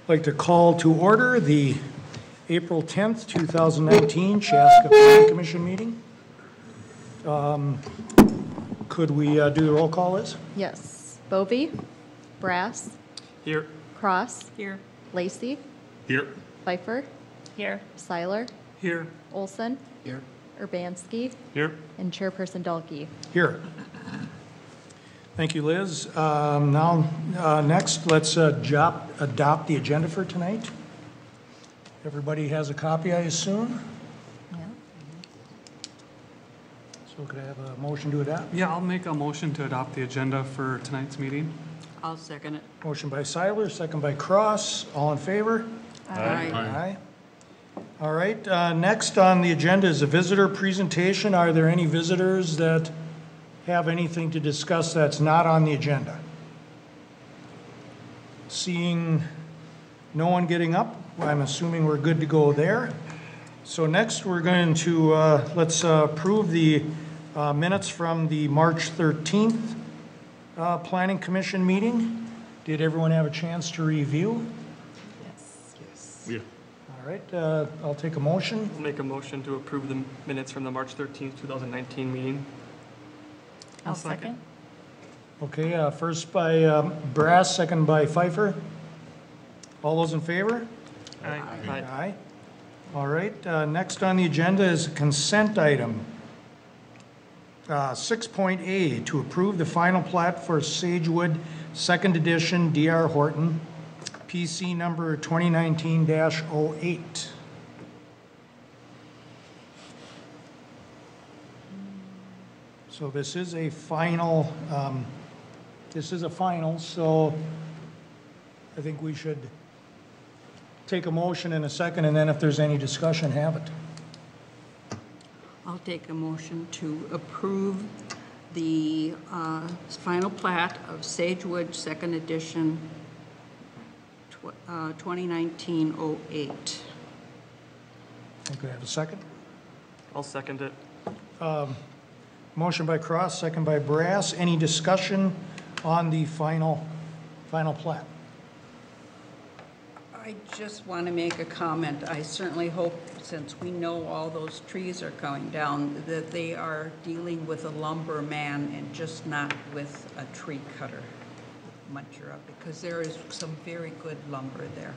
I'd like to call to order the April 10th, 2019 Chaska Planning Commission meeting. Could we do the roll call, Liz? Yes. Bovee? Brass? Here. Cross? Here. Lacey? Here. Pfeiffer? Here. Seiler? Here. Olson? Here. Urbanski? Here. And Chairperson Dalkey. Here. Thank you, Liz. Next, let's adopt the agenda for tonight. Everybody has a copy, I assume? Yeah. So could I have a motion to adopt? Yeah, I'll make a motion to adopt the agenda for tonight's meeting. I'll second it. Motion by Seiler, second by Cross. All in favor? Aye. Aye. All right, next on the agenda is a visitor presentation. Are there any visitors that have anything to discuss that's not on the agenda? Seeing no one getting up, I'm assuming we're good to go there. So next we're going to, let's approve the minutes from the March 13th Planning Commission meeting. Did everyone have a chance to review? Yes. Yeah. All right, I'll take a motion. I'll make a motion to approve the minutes from the March 13th, 2019 meeting. I'll second. Okay, first by Brass, second by Pfeiffer. All those in favor? Aye. Aye. Aye. All right, next on the agenda is a consent item. 6.A, to approve the final plat for Sagewood, second edition, DR Horton, PC number 2019-08. So this is a final, so I think we should take a motion in a second, and then if there's any discussion, have it. I'll take a motion to approve the final plat of Sagewood, second edition, 2019-08. Could I have a second? I'll second it. Motion by Cross, second by Brass. Any discussion on the final plat? I just want to make a comment. I certainly hope, since we know all those trees are coming down, that they are dealing with a lumberman and just not with a tree cutter muncher up, because there is some very good lumber there.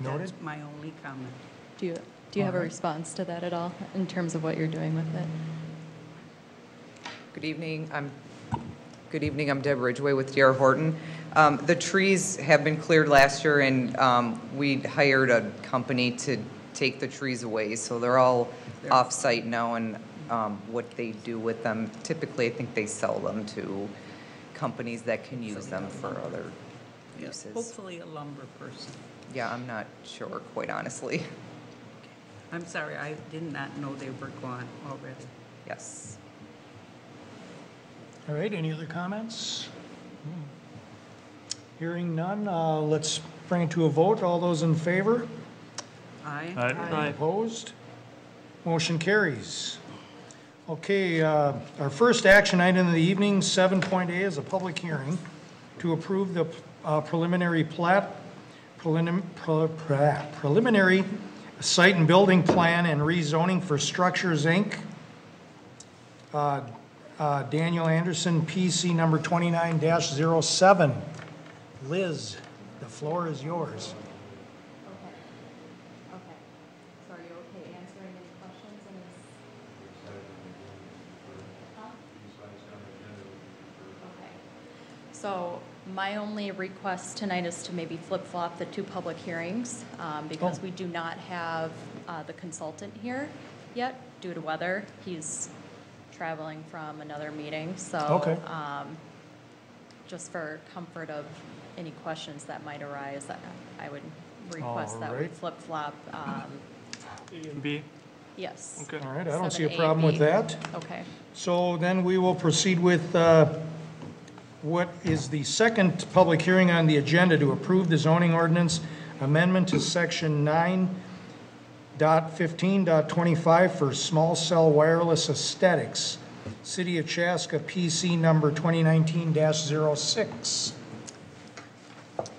Noted. That's my only comment. Do you have a response to that at all in terms of what you're doing with it? Good evening. I'm Deb Ridgway with DR Horton. The trees have been cleared last year, and we hired a company to take the trees away. So they're all off-site now, and what they do with them, typically I think they sell them to companies that can use them for other uses. Hopefully a lumber person. Yeah, I'm not sure, quite honestly. I'm sorry, I did not know they were gone already. Yes. All right, any other comments? Hearing none, let's bring it to a vote. All those in favor? Aye. Aye. Opposed? Motion carries. Okay, our first action item of the evening, 7.A, is a public hearing to approve the preliminary site and building plan and rezoning for Structures, Inc. Daniel Andersen, PC number 29-07. Liz, the floor is yours. Okay. So are you okay answering any questions? Okay. So my only request tonight is to maybe flip-flop the two public hearings because we do not have the consultant here yet due to weather. He's traveling from another meeting, so just for comfort of any questions that might arise, I would request that we flip-flop. A and B? Yes. Okay. All right, I don't see a 7A, problem with B. that. Okay. So then we will proceed with what is the second public hearing on the agenda to approve the zoning ordinance amendment to section 9.15.25 for small cell wireless aesthetics. City of Chaska, PC number 2019-06.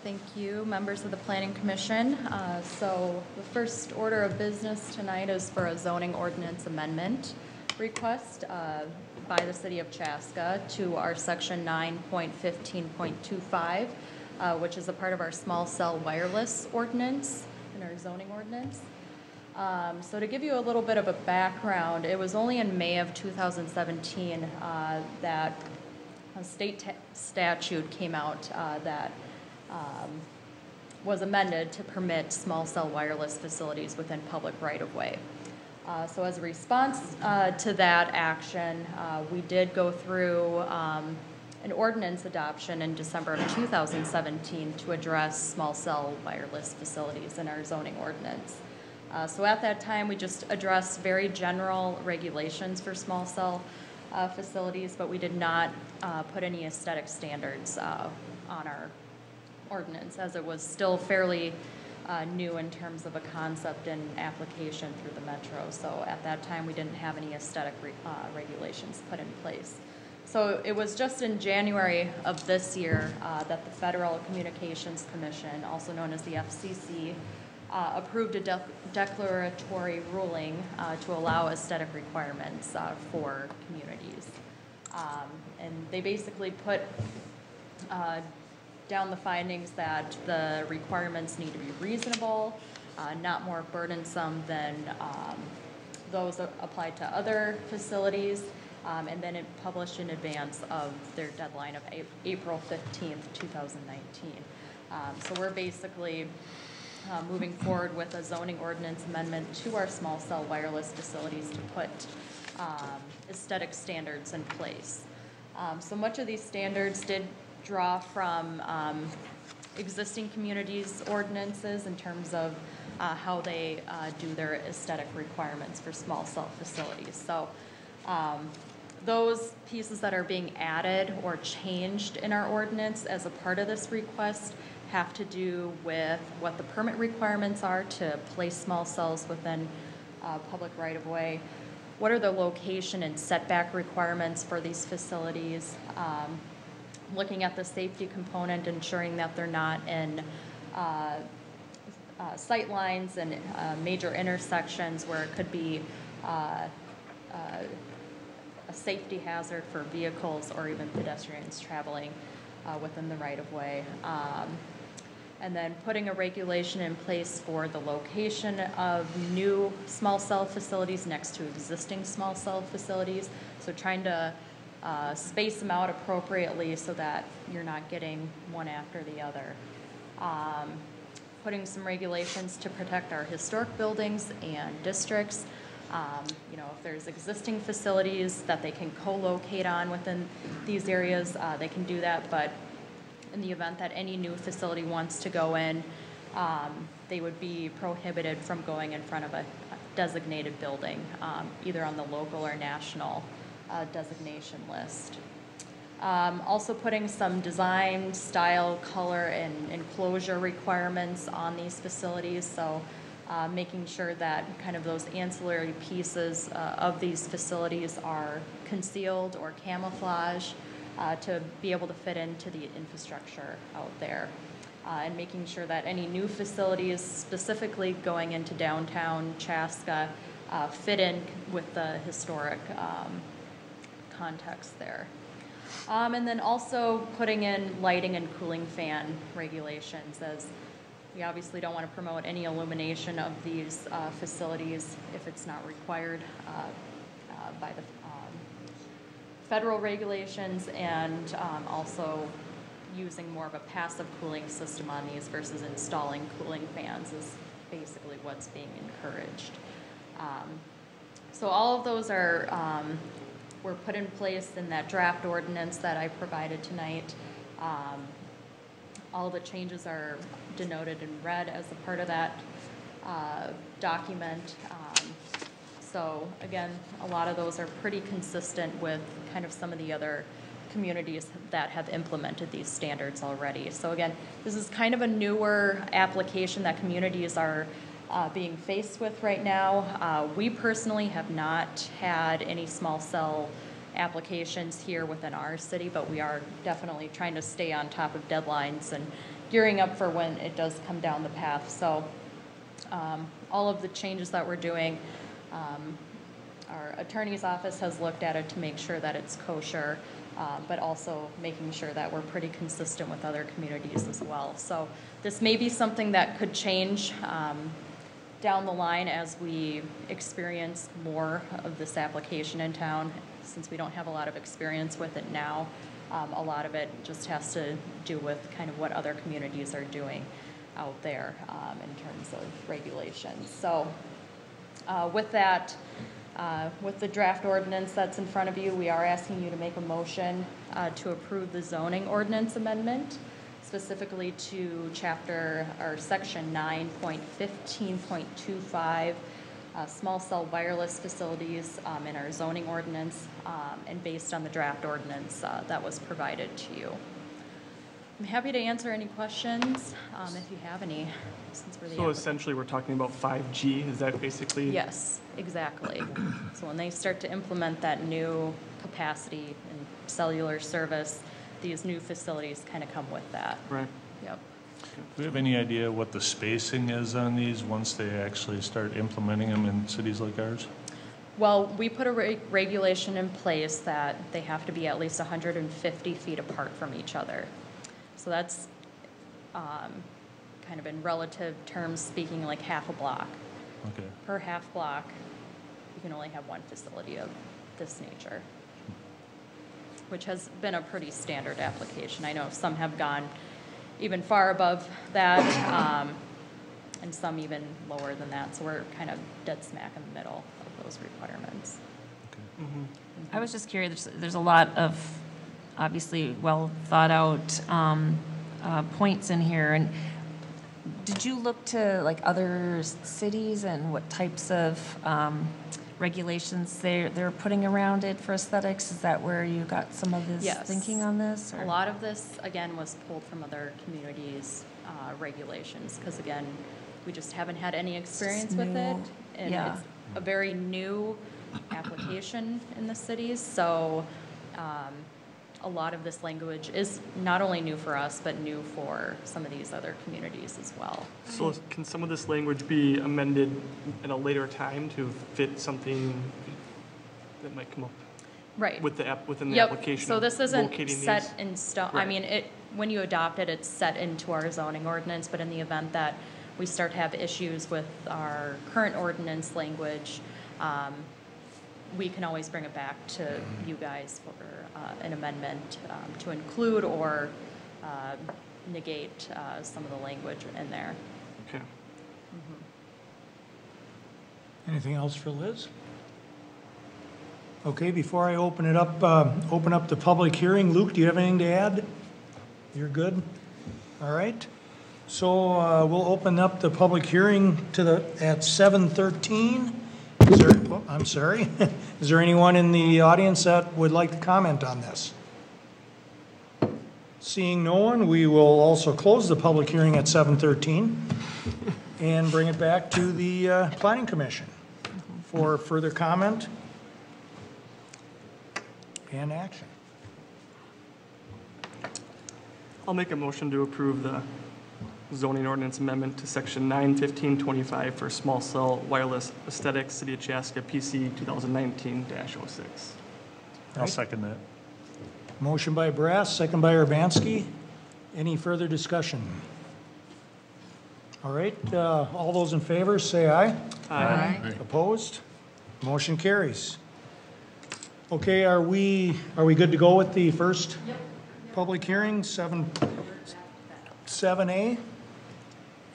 Thank you, members of the Planning Commission. So the first order of business tonight is for a zoning ordinance amendment request by the City of Chaska to our Section 9.15.25, which is a part of our small cell wireless ordinance in our zoning ordinance. So to give you a little bit of a background, it was only in May of 2017 that a state statute came out that was amended to permit small cell wireless facilities within public right-of-way. So as a response to that action, we did go through an ordinance adoption in December of 2017 to address small cell wireless facilities in our zoning ordinance. So at that time, we just addressed very general regulations for small cell facilities, but we did not put any aesthetic standards on our ordinance, as it was still fairly new in terms of a concept and application through the metro. So at that time, we didn't have any aesthetic regulations put in place. So it was just in January of this year that the Federal Communications Commission, also known as the FCC, approved a declaratory ruling to allow aesthetic requirements for communities. And they basically put down the findings that the requirements need to be reasonable, not more burdensome than those applied to other facilities, and then it published in advance of their deadline of April 15th, 2019. So we're basically moving forward with a zoning ordinance amendment to our small cell wireless facilities to put aesthetic standards in place. So much of these standards did draw from existing communities' ordinances in terms of how they do their aesthetic requirements for small cell facilities. So those pieces that are being added or changed in our ordinance as a part of this request have to do with what the permit requirements are to place small cells within public right-of-way. What are the location and setback requirements for these facilities? Looking at the safety component, ensuring that they're not in sight lines and major intersections where it could be a safety hazard for vehicles or even pedestrians traveling within the right-of-way. And then putting a regulation in place for the location of new small cell facilities next to existing small cell facilities. So trying to space them out appropriately so that you're not getting one after the other. Putting some regulations to protect our historic buildings and districts. You know, if there's existing facilities that they can co-locate on within these areas, they can do that, but in the event that any new facility wants to go in, they would be prohibited from going in front of a designated building, either on the local or national designation list. Also putting some design, style, color, and enclosure requirements on these facilities. So making sure that kind of those ancillary pieces of these facilities are concealed or camouflage to be able to fit into the infrastructure out there. And making sure that any new facilities, specifically going into downtown Chaska, fit in with the historic context there. And then also putting in lighting and cooling fan regulations, as we obviously don't want to promote any illumination of these facilities if it's not required by the federal regulations, and also using more of a passive cooling system on these versus installing cooling fans is basically what's being encouraged. So all of those are were put in place in that draft ordinance that I provided tonight. All the changes are denoted in red as a part of that document. So again, a lot of those are pretty consistent with kind of some of the other communities that have implemented these standards already. So again, this is kind of a newer application that communities are being faced with right now. We personally have not had any small cell applications here within our city, but we are definitely trying to stay on top of deadlines and gearing up for when it does come down the path. So all of the changes that we're doing, our attorney's office has looked at it to make sure that it's kosher, but also making sure that we're pretty consistent with other communities as well. So this may be something that could change down the line as we experience more of this application in town. Since we don't have a lot of experience with it now, a lot of it just has to do with kind of what other communities are doing out there in terms of regulations. So with that, with the draft ordinance that's in front of you, we are asking you to make a motion to approve the zoning ordinance amendment, specifically to chapter or section 9.15.25, small cell wireless facilities in our zoning ordinance, and based on the draft ordinance that was provided to you. I'm happy to answer any questions if you have any, since we're the So applicant. essentially, we're talking about 5G, is that basically? Yes, exactly. So when they start to implement that new capacity and cellular service, these new facilities kind of come with that. Right. Yep. Do we have any idea what the spacing is on these once they actually start implementing them in cities like ours? Well, we put a regulation in place that they have to be at least 150 feet apart from each other. So that's kind of in relative terms speaking, like half a block. Okay. Per half block, you can only have one facility of this nature, which has been a pretty standard application. I know some have gone even far above that, and some even lower than that. So we're kind of dead smack in the middle of those requirements. I was just curious, there's a lot of obviously well thought out points in here. And did you look to like other cities and what types of regulations they're putting around it for aesthetics? Is that where you got some of this Yes. thinking on this? A lot of this, again, was pulled from other communities' regulations, because again, we just haven't had any experience with it. new. And Yeah. it's a very new application in the cities, so a lot of this language is not only new for us, but new for some of these other communities as well. So can some of this language be amended at a later time to fit something that might come up Right. with the within the Yep. application? So this isn't locating set these? in stone. I Right. mean, when you adopt it, it's set into our zoning ordinance, but in the event that we start to have issues with our current ordinance language, we can always bring it back to you guys for an amendment to include or negate some of the language in there. Okay. Anything else for Liz? Okay, before I open it up, open up the public hearing, Luke, do you have anything to add? You're good? All right. So we'll open up the public hearing at 7:13. I'm sorry. Is there anyone in the audience that would like to comment on this? Seeing no one, we will also close the public hearing at 7:13 and bring it back to the Planning Commission for further comment and action. I'll make a motion to approve the zoning ordinance amendment to section 91525 for small cell wireless aesthetics, City of Chaska, PC 2019-06. I'll second that. Motion by Brass, second by Urbanski. Any further discussion? All right, all those in favor, say aye. Aye. Opposed? Motion carries. Okay, are we good to go with the first public hearing, 7A?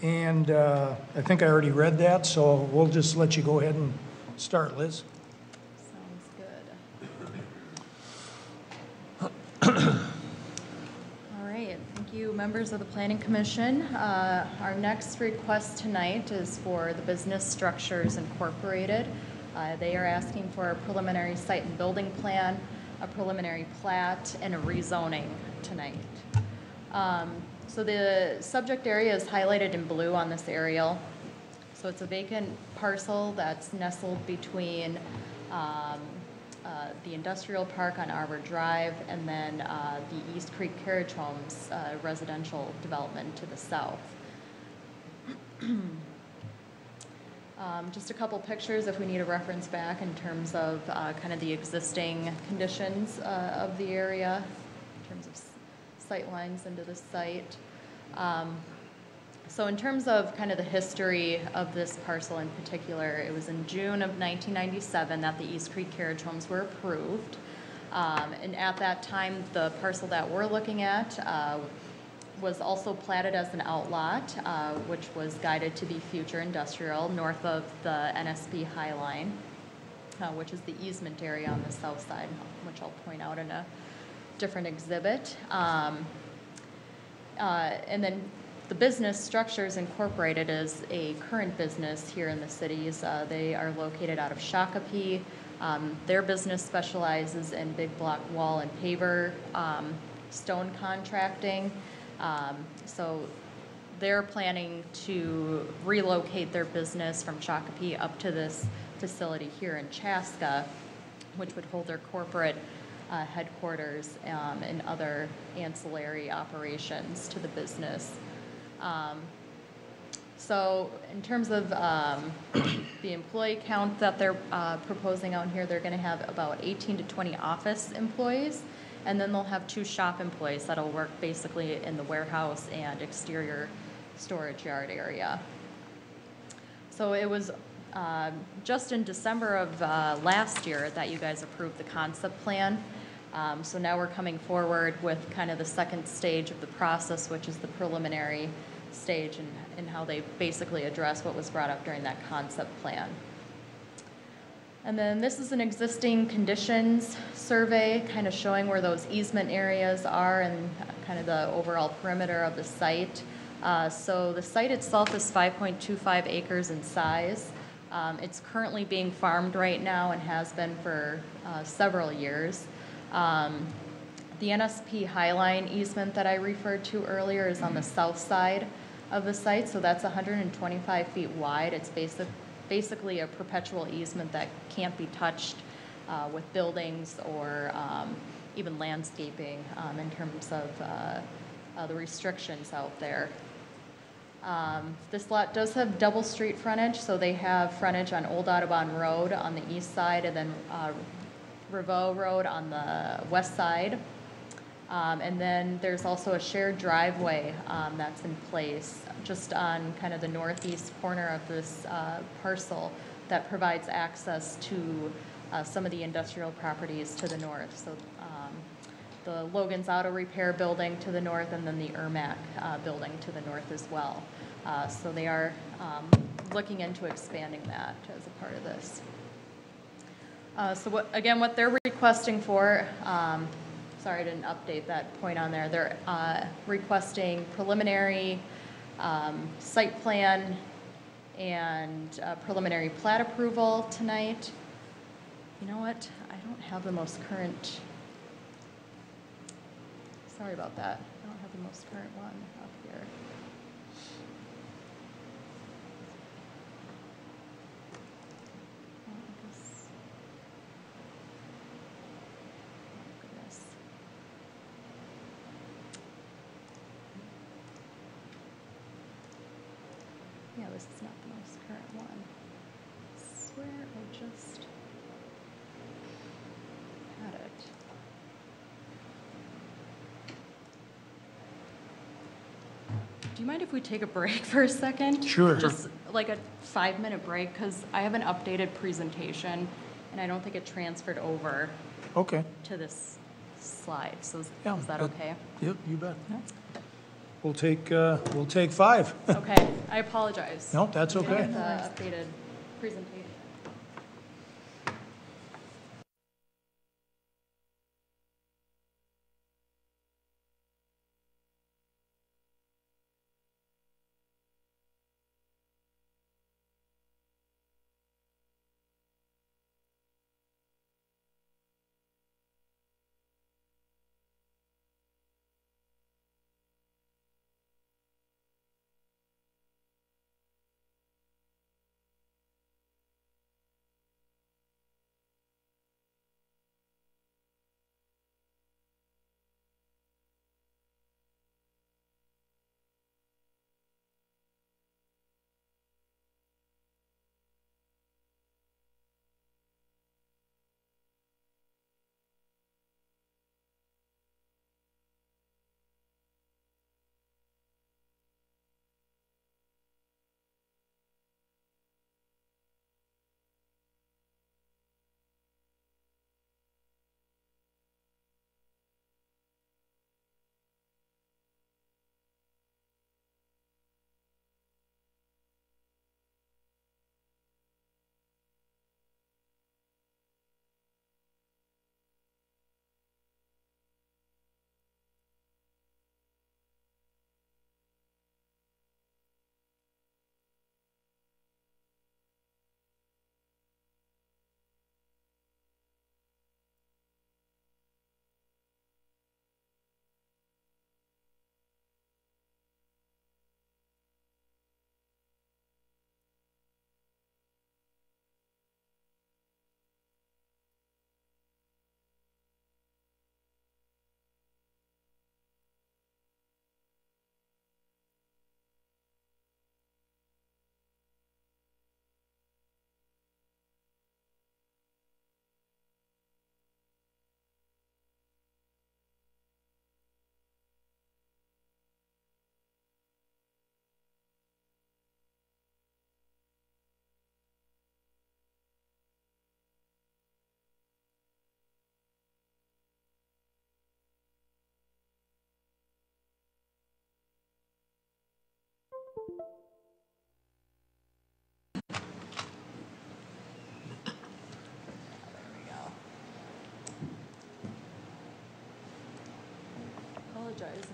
And I think I already read that, so we'll just let you go ahead and start, Liz. Sounds good. All right, thank you, members of the Planning Commission. Our next request tonight is for the Business Structures Incorporated. They are asking for a preliminary site and building plan, a preliminary plat, and a rezoning tonight. So the subject area is highlighted in blue on this aerial. So it's a vacant parcel that's nestled between a the industrial park on Arbor Drive, and then the East Creek Carriage Homes residential development to the south. Just a couple pictures if we need a reference back in terms of kind of the existing conditions of the area, in terms of sight lines into the site. So in terms of kind of the history of this parcel in particular, it was in June of 1997 that the East Creek Carriage Homes were approved. And at that time, the parcel that we're looking at was also platted as an outlot, which was guided to be future industrial north of the NSP High Line, which is the easement area on the south side, which I'll point out in a different exhibit. And then the business Structures Incorporated is a current business here in the cities. They are located out of Shakopee. Their business specializes in big block wall and paver stone contracting. So they're planning to relocate their business from Shakopee up to this facility here in Chaska, which would hold their corporate headquarters and other ancillary operations to the business. So in terms of the employee count that they're proposing out here, they're going to have about 18 to 20 office employees, and then they'll have 2 shop employees that'll work basically in the warehouse and exterior storage yard area. So it was just in December of last year that you guys approved the concept plan. So now we're coming forward with kind of the second stage of the process, which is the preliminary stage, and how they basically address what was brought up during that concept plan. And then this is an existing conditions survey, kind of showing where those easement areas are and kind of the overall perimeter of the site. So the site itself is 5.25 acres in size. It's currently being farmed right now and has been for several years. The NSP Highline easement that I referred to earlier is on the south side of the site, so that's 125 feet wide. It's basically a perpetual easement that can't be touched with buildings or even landscaping in terms of the restrictions out there. This lot does have double street frontage, so they have frontage on Old Audubon Road on the east side, and then Reveau Road on the west side. And then there's also a shared driveway that's in place just on kind of the northeast corner of this parcel that provides access to some of the industrial properties to the north. So the Logan's Auto Repair building to the north, and then the Ermac building to the north as well. So they are looking into expanding that as a part of this. So what they're requesting for, sorry I didn't update that point on there, they're requesting preliminary site plan and preliminary plat approval tonight. You know what, I don't have the most current, sorry about that, I don't have the most current one up here. Yeah, this is not the most current one. I swear I just had it. Do you mind if we take a break for a second? Sure. Just like a 5-minute break, because I have an updated presentation and I don't think it transferred over Okay. to this slide. So is Yeah, that okay? Yep, you bet. We'll take 5. Okay, I apologize. No, that's Let me okay. get the updated presentation.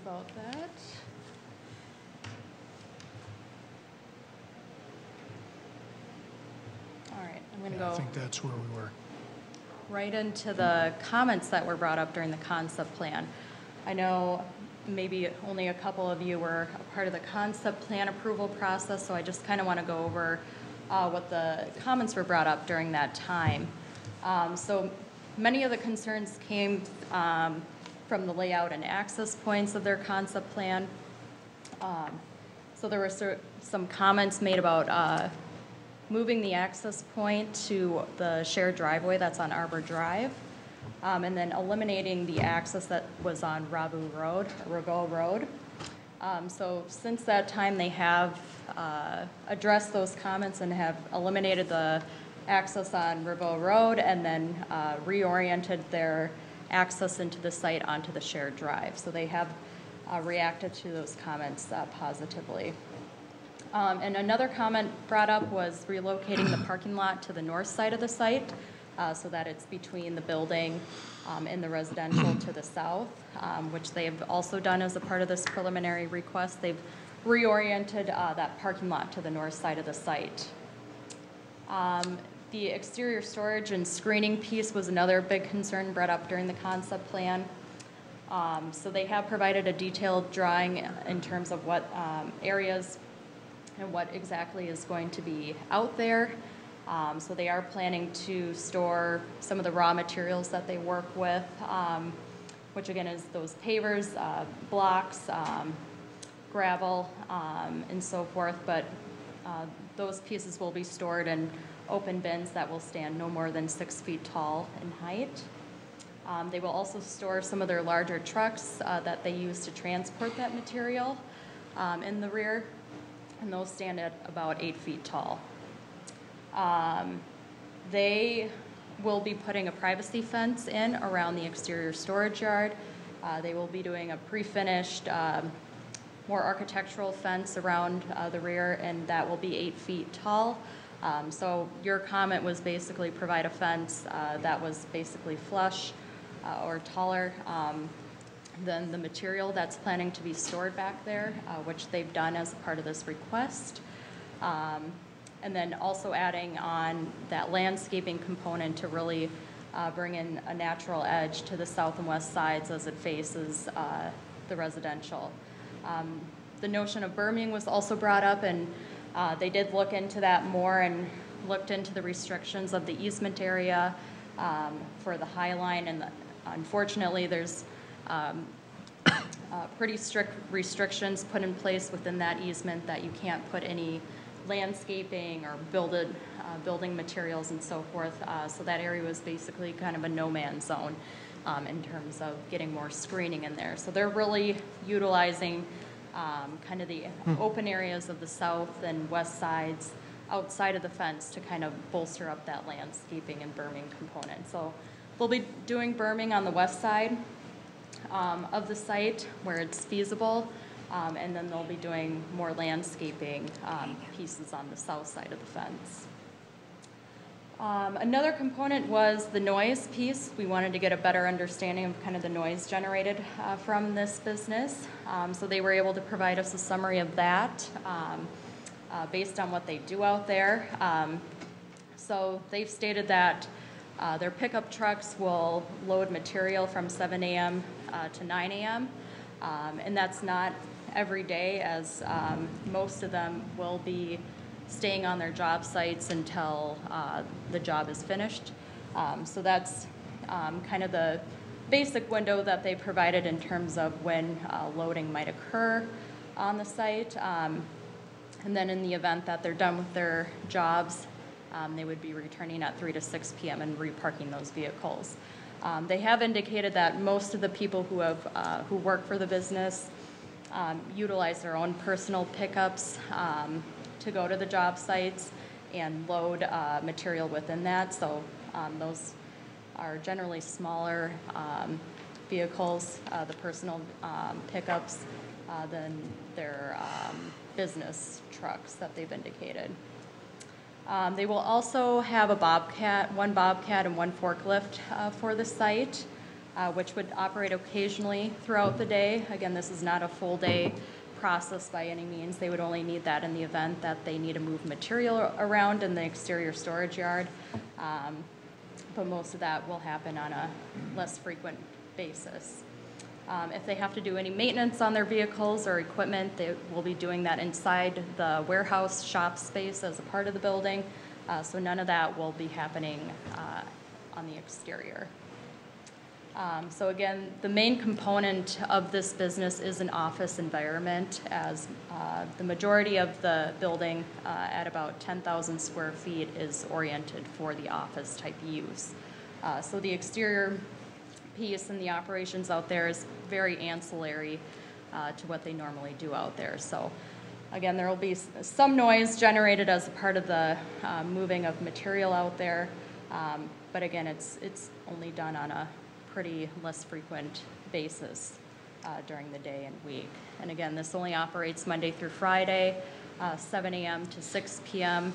about that. All right, I'm going to I go think that's where we were. right into the comments that were brought up during the concept plan. I know maybe only a couple of you were a part of the concept plan approval process, so I just kind of want to go over what the comments were brought up during that time. So many of the concerns came from the layout and access points of their concept plan. So there were some comments made about moving the access point to the shared driveway that's on Arbor Drive, and then eliminating the access that was on Rabu Road, or Rago Road. So since that time, they have addressed those comments and have eliminated the access on Rago Road and then reoriented their access into the site onto the shared drive. So they have reacted to those comments positively. And another comment brought up was relocating the parking lot to the north side of the site so that it's between the building and the residential to the south, which they have also done as a part of this preliminary request. They've reoriented that parking lot to the north side of the site. The exterior storage and screening piece was another big concern brought up during the concept plan. So they have provided a detailed drawing in terms of what areas and what exactly is going to be out there. So they are planning to store some of the raw materials that they work with, which again is those pavers, blocks, gravel, and so forth. But those pieces will be stored in open bins that will stand no more than 6 feet tall in height. They will also store some of their larger trucks that they use to transport that material in the rear, and those stand at about 8 feet tall. They will be putting a privacy fence in around the exterior storage yard. They will be doing a pre-finished, more architectural fence around the rear, and that will be 8 feet tall. So your comment was basically provide a fence that was basically flush or taller than the material that's planning to be stored back there, which they've done as a part of this request. And then also adding on that landscaping component to really bring in a natural edge to the south and west sides as it faces the residential. The notion of berming was also brought up, and they did look into that more and looked into the restrictions of the easement area for the High Line, and unfortunately there's pretty strict restrictions put in place within that easement that you can't put any landscaping or building materials and so forth. So that area was basically kind of a no-man's zone in terms of getting more screening in there. So they're really utilizing kind of the open areas of the south and west sides outside of the fence to kind of bolster up that landscaping and berming component. So they'll be doing berming on the west side of the site where it's feasible, and then they'll be doing more landscaping pieces on the south side of the fence. Another component was the noise piece. We wanted to get a better understanding of kind of the noise generated from this business. So they were able to provide us a summary of that based on what they do out there. So they've stated that their pickup trucks will load material from 7 a.m. To 9 a.m. And that's not every day, as most of them will be staying on their job sites until the job is finished. So that's kind of the basic window that they provided in terms of when loading might occur on the site. And then in the event that they're done with their jobs, they would be returning at 3 to 6 p.m. and reparking those vehicles. They have indicated that most of the people who work for the business utilize their own personal pickups to go to the job sites and load material within that. So those are generally smaller vehicles, the personal pickups, than their business trucks that they've indicated. They will also have one Bobcat and one forklift for the site. which would operate occasionally throughout the day. Again, this is not a full day process by any means. They would only need that in the event that they need to move material around in the exterior storage yard. But most of that will happen on a less frequent basis. If they have to do any maintenance on their vehicles or equipment, they will be doing that inside the warehouse shop space as a part of the building. So none of that will be happening on the exterior. So again, the main component of this business is an office environment, as the majority of the building at about 10,000 square feet is oriented for the office type use. So the exterior piece and the operations out there is very ancillary to what they normally do out there. So again, there will be some noise generated as a part of the moving of material out there. But again, it's only done on a pretty less frequent basis during the day and week. And again, this only operates Monday through Friday, 7 a.m. to 6 p.m.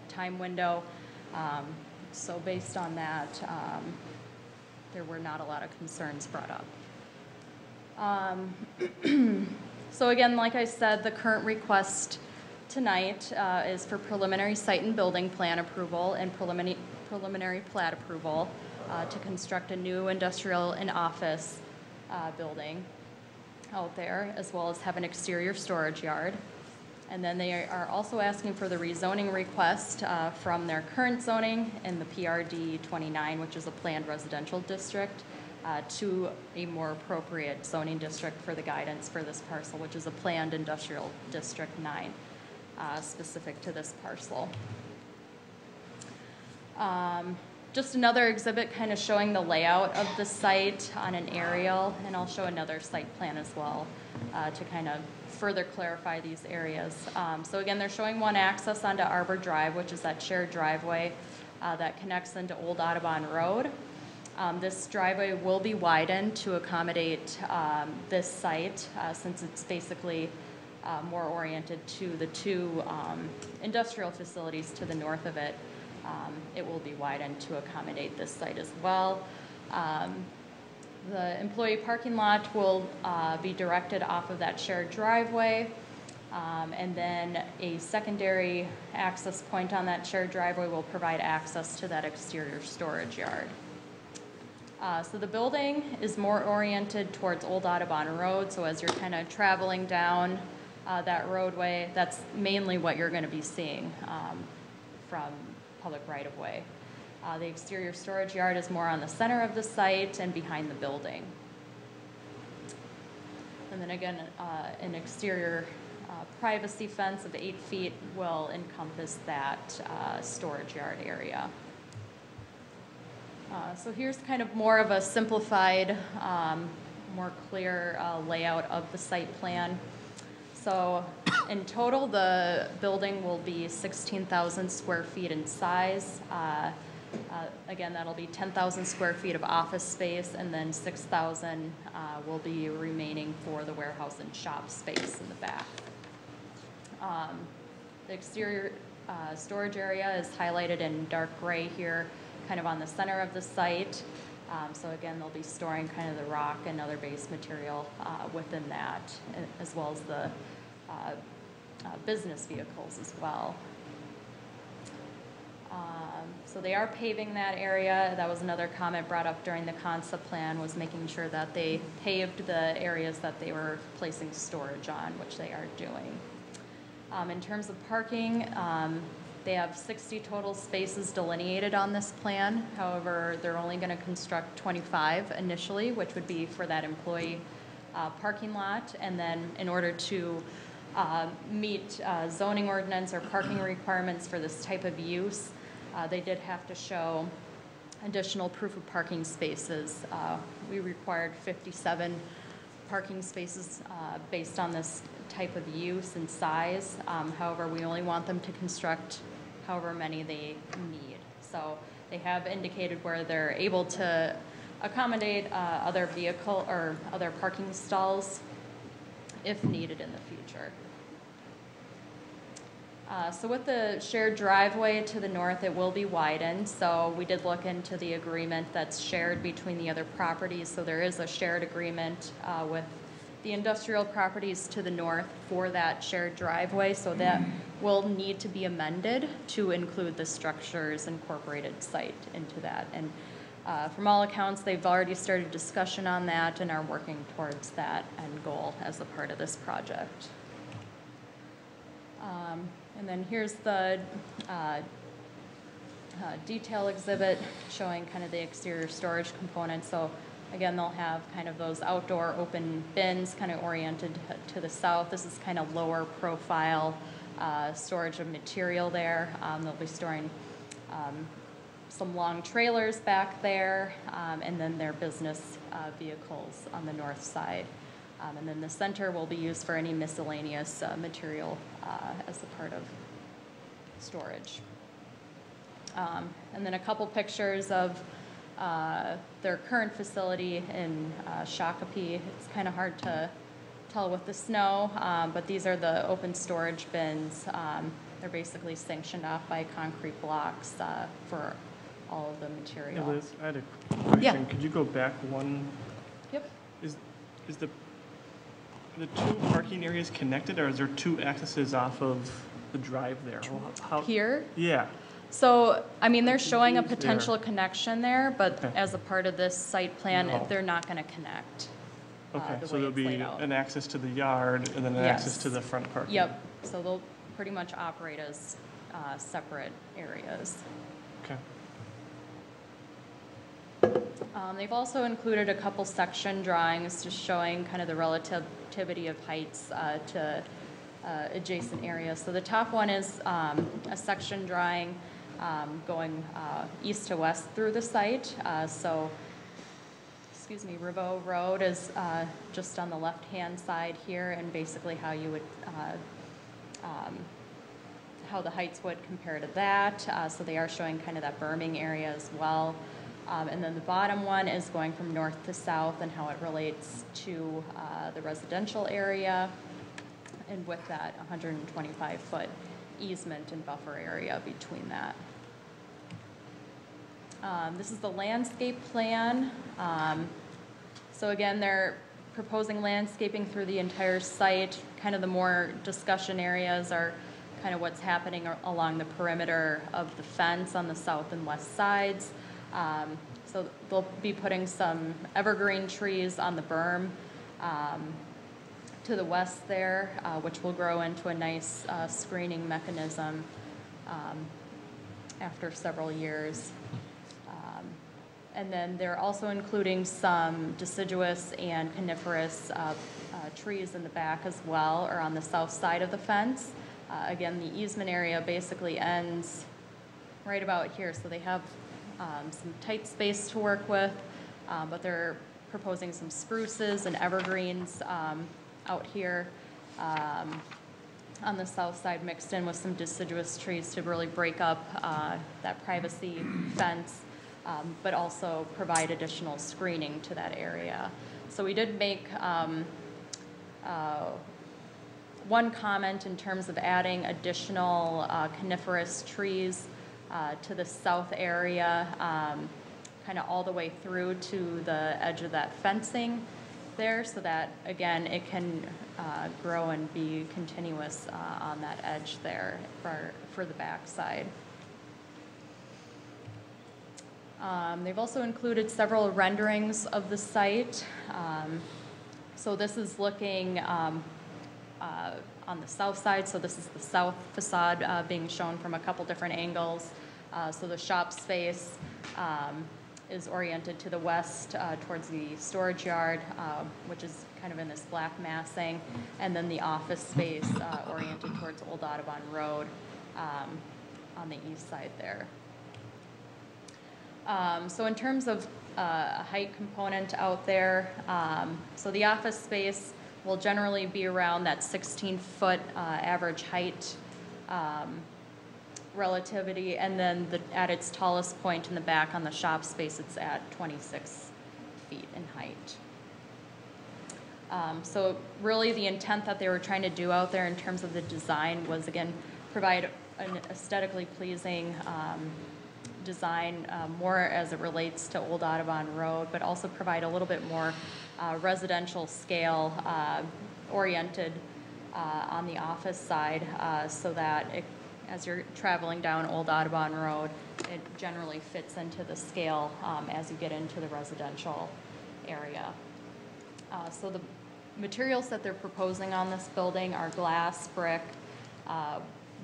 Time window. So based on that, there were not a lot of concerns brought up. So again, like I said, the current request tonight is for preliminary site and building plan approval and preliminary plat approval to construct a new industrial and office building out there, as well as have an exterior storage yard. And then they are also asking for the rezoning request from their current zoning in the PRD 29, which is a planned residential district, to a more appropriate zoning district for the guidance for this parcel, which is a planned industrial district 9, specific to this parcel. Just another exhibit kind of showing the layout of the site on an aerial, and I'll show another site plan as well to kind of further clarify these areas. So again, they're showing one access onto Arbor Drive, which is that shared driveway that connects into Old Audubon Road. This driveway will be widened to accommodate this site since it's basically more oriented to the two industrial facilities to the north of it. It will be widened to accommodate this site as well. The employee parking lot will be directed off of that shared driveway, and then a secondary access point on that shared driveway will provide access to that exterior storage yard. So the building is more oriented towards Old Audubon Road, so as you're kind of traveling down that roadway, that's mainly what you're going to be seeing from public right-of-way. The exterior storage yard is more on the center of the site and behind the building. And then again, an exterior privacy fence of 8 feet will encompass that storage yard area. So here's kind of more of a simplified, more clear layout of the site plan. So in total, the building will be 16,000 square feet in size. Again, that'll be 10,000 square feet of office space, and then 6,000 will be remaining for the warehouse and shop space in the back. The exterior storage area is highlighted in dark gray here, kind of on the center of the site. So again, they'll be storing kind of the rock and other base material within that, as well as the business vehicles as well. So they are paving that area. That was another comment brought up during the concept plan, was making sure that they paved the areas that they were placing storage on, which they are doing. In terms of parking, they have 60 total spaces delineated on this plan. However, they're only going to construct 25 initially, which would be for that employee parking lot. And then in order to meet zoning ordinance or parking requirements for this type of use, they did have to show additional proof of parking spaces. We required 57 parking spaces based on this type of use and size. However, we only want them to construct however many they need. So they have indicated where they're able to accommodate other vehicle or other parking stalls if needed in the future. So with the shared driveway to the north, it will be widened. So we did look into the agreement that's shared between the other properties. So there is a shared agreement with the industrial properties to the north for that shared driveway. So that will need to be amended to include the structures incorporated site into that. And from all accounts, they've already started discussion on that and are working towards that end goal as a part of this project. And then here's the detail exhibit showing kind of the exterior storage component. So again, they'll have kind of those outdoor open bins kind of oriented to the south. This is kind of lower profile storage of material there. They'll be storing some long trailers back there, and then their business vehicles on the north side. And then the center will be used for any miscellaneous material as a part of storage. And then a couple pictures of their current facility in Shakopee. It's kind of hard to tell with the snow, but these are the open storage bins. They're basically sanctioned off by concrete blocks for all of the material. Hey Liz, I had a question. Yeah. Could you go back one? Yep. Is the two parking areas connected, or is there two accesses off of the drive there? How? Here? Yeah. So, I mean, they're showing a Confused potential there. connection there, but Okay. as a part of this site plan, No. they're not going to connect. Okay, The so way there'll it's be laid out. an access to the yard and then an access Yes. to the front parking. Yep, so they'll pretty much operate as separate areas. Okay. They've also included a couple section drawings just showing kind of the relativity of heights to adjacent areas. So the top one is a section drawing going east to west through the site. So, excuse me, Riveau Road is just on the left-hand side here, and basically how you would, how the heights would compare to that. So they are showing kind of that berming area as well. And then the bottom one is going from north to south and how it relates to the residential area, and with that 125-foot easement and buffer area between that. This is the landscape plan. So again, they're proposing landscaping through the entire site. Kind of the more discussion areas are kind of what's happening along the perimeter of the fence on the south and west sides. So they'll be putting some evergreen trees on the berm to the west there, which will grow into a nice screening mechanism after several years. And then they're also including some deciduous and coniferous trees in the back as well, or on the south side of the fence. Again, the easement area basically ends right about here, so they have some tight space to work with, but they're proposing some spruces and evergreens out here on the south side, mixed in with some deciduous trees to really break up that privacy fence, but also provide additional screening to that area. So we did make one comment in terms of adding additional coniferous trees to the south area, kind of all the way through to the edge of that fencing there, so that, again, it can grow and be continuous on that edge there for the backside. They've also included several renderings of the site. So this is looking on the south side, so this is the south facade being shown from a couple different angles. So the shop space is oriented to the west towards the storage yard, which is kind of in this black massing, and then the office space oriented towards Old Audubon Road on the east side there. So in terms of a height component out there, so the office space will generally be around that 16-foot average height relativity, and then at its tallest point in the back on the shop space, it's at 26 feet in height. So really the intent that they were trying to do out there in terms of the design was, again, provide an aesthetically pleasing design, more as it relates to Old Audubon Road, but also provide a little bit more residential scale oriented on the office side, so that as you're traveling down Old Audubon Road, it generally fits into the scale as you get into the residential area. So the materials that they're proposing on this building are glass, brick,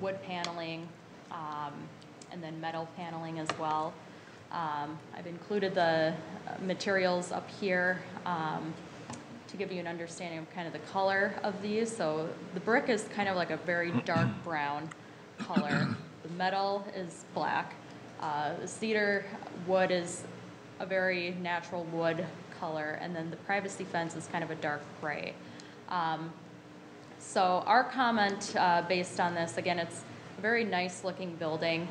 wood paneling, and then metal paneling as well. I've included the materials up here to give you an understanding of kind of the color of these. So the brick is kind of like a very dark brown color. The metal is black. The cedar wood is a very natural wood color, and then the privacy fence is kind of a dark gray. So our comment based on this, again, it's a very nice looking building,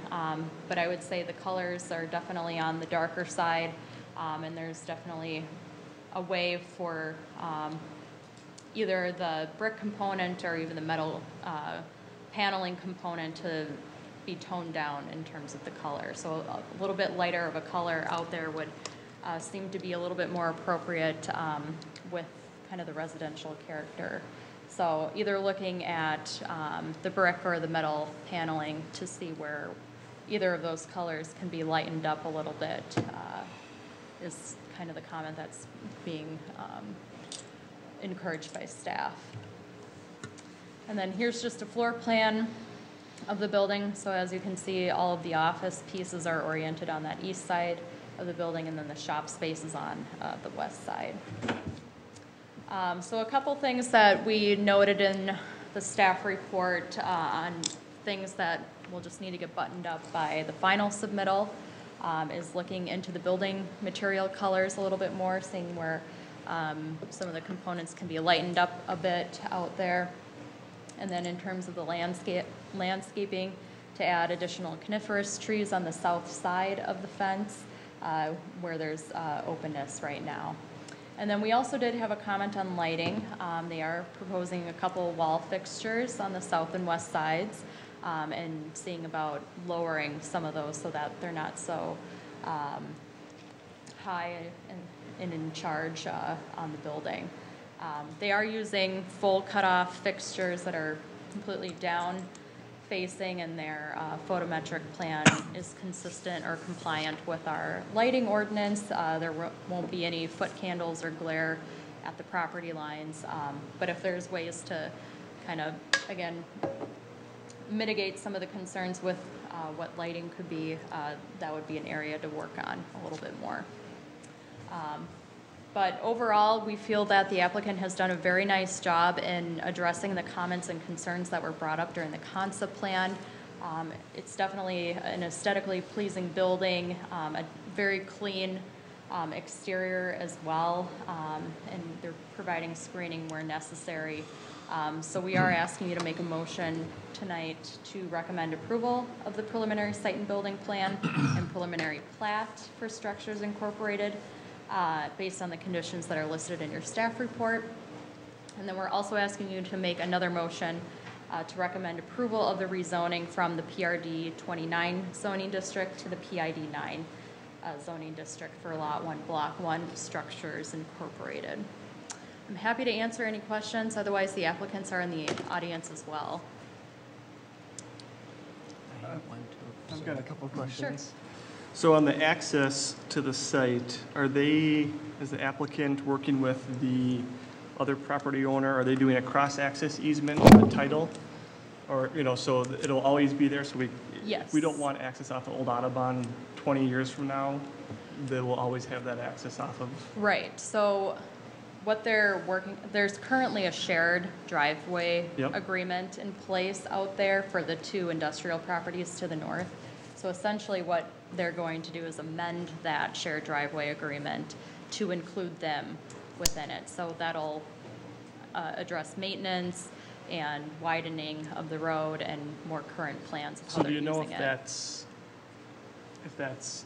but I would say the colors are definitely on the darker side, and there's definitely a way for either the brick component or even the metal paneling component to be toned down in terms of the color. So a little bit lighter of a color out there would seem to be a little bit more appropriate with kind of the residential character. So either looking at the brick or the metal paneling to see where either of those colors can be lightened up a little bit is kind of the comment that's being encouraged by staff. And then here's just a floor plan of the building. So as you can see, all of the office pieces are oriented on that east side of the building, and then the shop space is on the west side. So a couple things that we noted in the staff report on things that will just need to get buttoned up by the final submittal is looking into the building material colors a little bit more, seeing where some of the components can be lightened up a bit out there. And then in terms of the landscaping, to add additional coniferous trees on the south side of the fence where there's openness right now. And then we also did have a comment on lighting. They are proposing a couple wall fixtures on the south and west sides and seeing about lowering some of those so that they're not so high and in charge on the building. They are using full cutoff fixtures that are completely down facing, and their photometric plan is consistent or compliant with our lighting ordinance. There won't be any foot candles or glare at the property lines, but if there's ways to kind of, again, mitigate some of the concerns with what lighting could be, that would be an area to work on a little bit more. But overall, we feel that the applicant has done a very nice job in addressing the comments and concerns that were brought up during the concept plan. It's definitely an aesthetically pleasing building, a very clean exterior as well, and they're providing screening where necessary. So we are asking you to make a motion tonight to recommend approval of the preliminary site and building plan and preliminary plat for Structures Incorporated, based on the conditions that are listed in your staff report. And then we're also asking you to make another motion to recommend approval of the rezoning from the PRD 29 zoning district to the PID 9 zoning district for Lot 1, Block 1, Structures Incorporated. I'm happy to answer any questions. Otherwise, the applicants are in the audience as well. I've got a couple of questions. Sure. So on the access to the site, is the applicant working with the other property owner? Are they doing a cross-access easement with the title? Or, so it'll always be there, so Yes. if we don't want access off of Old Audubon 20 years from now, they will always have that access off of? Right, so what there's currently a shared driveway agreement in place out there for the two industrial properties to the north. So essentially what they're going to do is amend that shared driveway agreement to include them within it. So that'll address maintenance and widening of the road and more current plans of how So they're do you know using if it. that's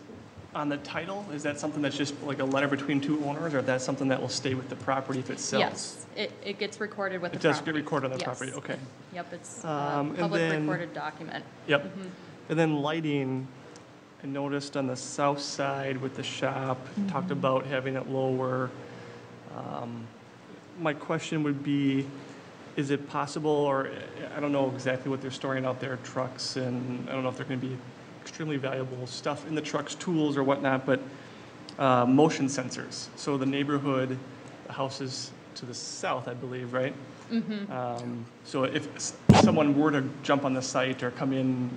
On the title, is that something that's just like a letter between two owners, or that's something that will stay with the property if it sells? Yes, it gets recorded with the It does property. get recorded on the Yes. property, okay. Yep, it's a And public then- recorded document. Yep. Mm-hmm. And then lighting, I noticed on the south side with the shop, talked about having it lower. My question would be, is it possible, or I don't know exactly what they're storing out there, trucks, and I don't know if they're going to be extremely valuable stuff in the trucks, tools or whatnot, but motion sensors. So the neighborhood, the houses to the south, I believe, right? So if someone were to jump on the site or come in,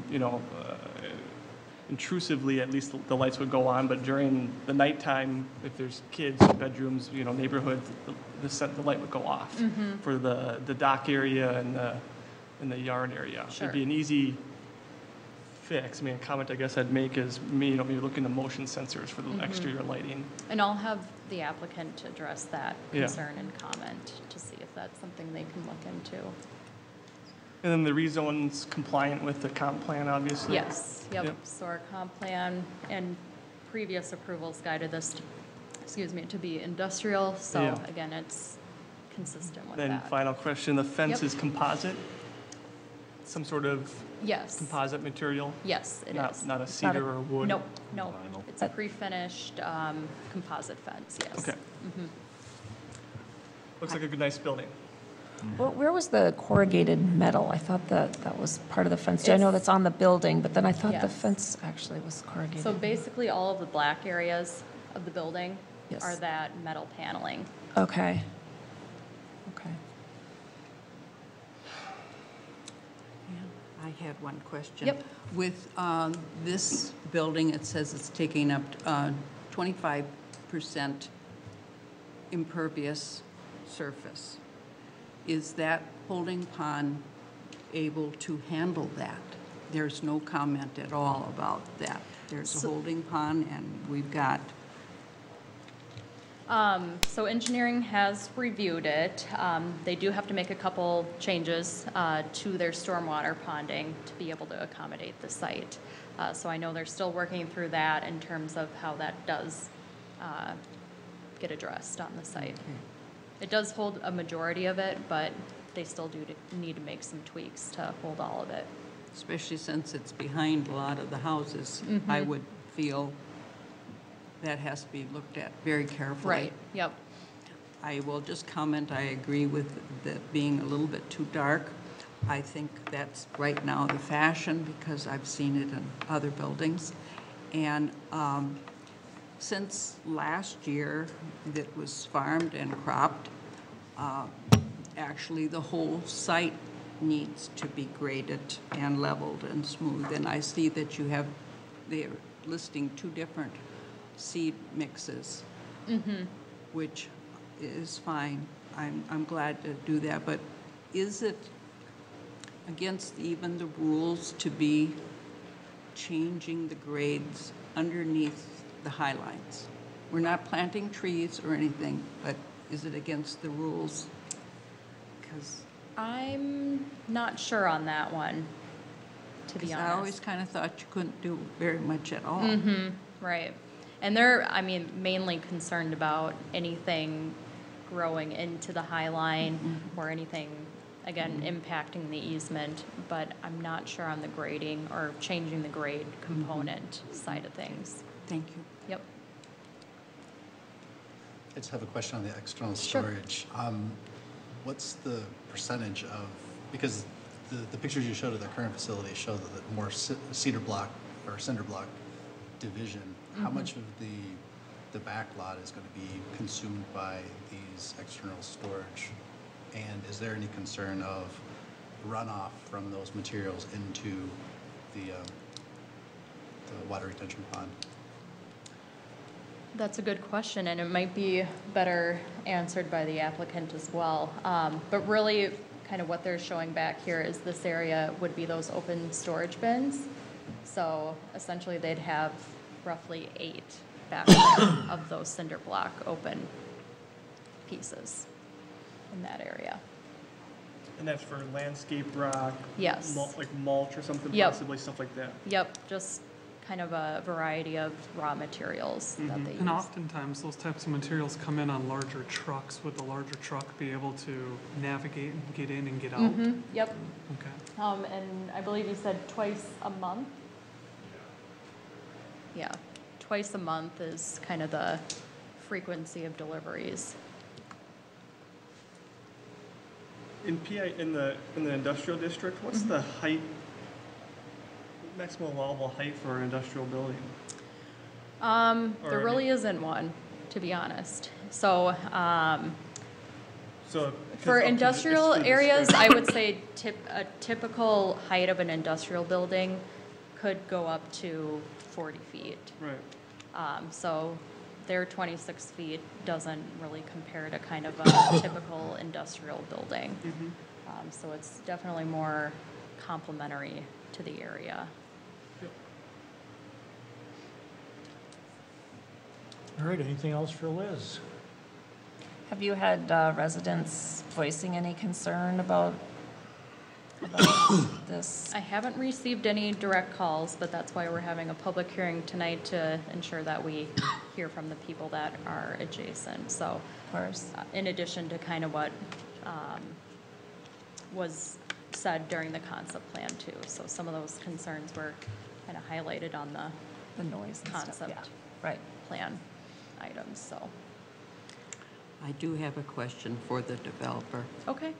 intrusively, at least the lights would go on, but during the nighttime, if there's kids, bedrooms, neighborhood, the light would go off for the dock area and the yard area. Sure. It'd be an easy fix. I mean, a comment I guess I'd make is maybe looking at motion sensors for the exterior lighting. And I'll have the applicant address that Yeah. concern and comment to see if that's something they can look into. And then the rezone's compliant with the comp plan, obviously? Yes, yep. Yep. So our comp plan and previous approvals guided this, to be industrial. So Yeah. again, it's consistent with Then that. final question, the fence Yep. is composite? Some sort of Yes, composite material? yes, it is. Not a cedar or wood? Nope, nope. Vinyl. It's a pre-finished composite fence, yes. Okay. Looks like a good, nice building. Where was the corrugated metal? I thought that was part of the fence. I know It's- that's on the building, but then I thought the Yes. fence actually was corrugated. So basically, all of the black areas of the building Yes. are that metal paneling. Okay. Okay. I had one question. Yep. With this building, it says it's taking up 25% impervious surface. Is that holding pond able to handle that? There's no comment at all about that. There's a holding pond, and we've got, So engineering has reviewed it. They do have to make a couple changes to their stormwater ponding to be able to accommodate the site. So I know they're still working through that in terms of how that does get addressed on the site. It does hold a majority of it, but they still do need to make some tweaks to hold all of it. especially since it's behind a lot of the houses, I would feel that has to be looked at very carefully. Right, yep. I will just comment, I agree with that being a little bit too dark. I think that's right now the fashion because I've seen it in other buildings. And since last year that was farmed and cropped, actually the whole site needs to be graded and leveled and smooth. And I see that you have, they're listing 2 different seed mixes, which is fine. I'm glad to do that, but is it against even the rules to be changing the grades underneath the high lines? We're not planting trees or anything, but is it against the rules? Because I'm not sure on that one, to be honest. I always kind of thought you couldn't do very much at all. Right. And they're, mainly concerned about anything growing into the high line or anything, again, impacting the easement, but I'm not sure on the grading or changing the grade component side of things. Thank you. Yep. I just have a question on the external Sure. storage. What's the percentage of, because the pictures you showed of the current facility show the more cedar block or cinder block division. How much of the back lot is going to be consumed by these external storage? And is there any concern of runoff from those materials into the water retention pond? That's a good question, and it might be better answered by the applicant as well. But really, kind of what they're showing back here is this area would be those open storage bins. So essentially, they'd have roughly 8 back there of those cinder block open pieces in that area. And that's for landscape rock? Yes. Like mulch or something, Yep. possibly, stuff like that? Yep, just kind of a variety of raw materials that they use. And oftentimes, those types of materials come in on larger trucks. Would the larger truck be able to navigate and get in and get out? Yep. Okay. And I believe you said twice a month? Yeah, twice a month is kind of the frequency of deliveries. In PI, in the industrial district, what's the height, maximum allowable height for an industrial building? There really isn't one, to be honest. So, So for it's industrial to the areas, description. I would say a typical height of an industrial building could go up to 40 feet. Right. So their 26 feet doesn't really compare to kind of a typical industrial building. So it's definitely more complementary to the area. All right, anything else for Liz? Have you had residents voicing any concern about this? I haven't received any direct calls, but that's why we're having a public hearing tonight to ensure that we hear from the people that are adjacent. So, Of course. in addition to kind of what was said during the concept plan too. So some of those concerns were kind of highlighted on The noise and stuff, concept yeah. Right. plan items, so. I do have a question for the developer. Okay.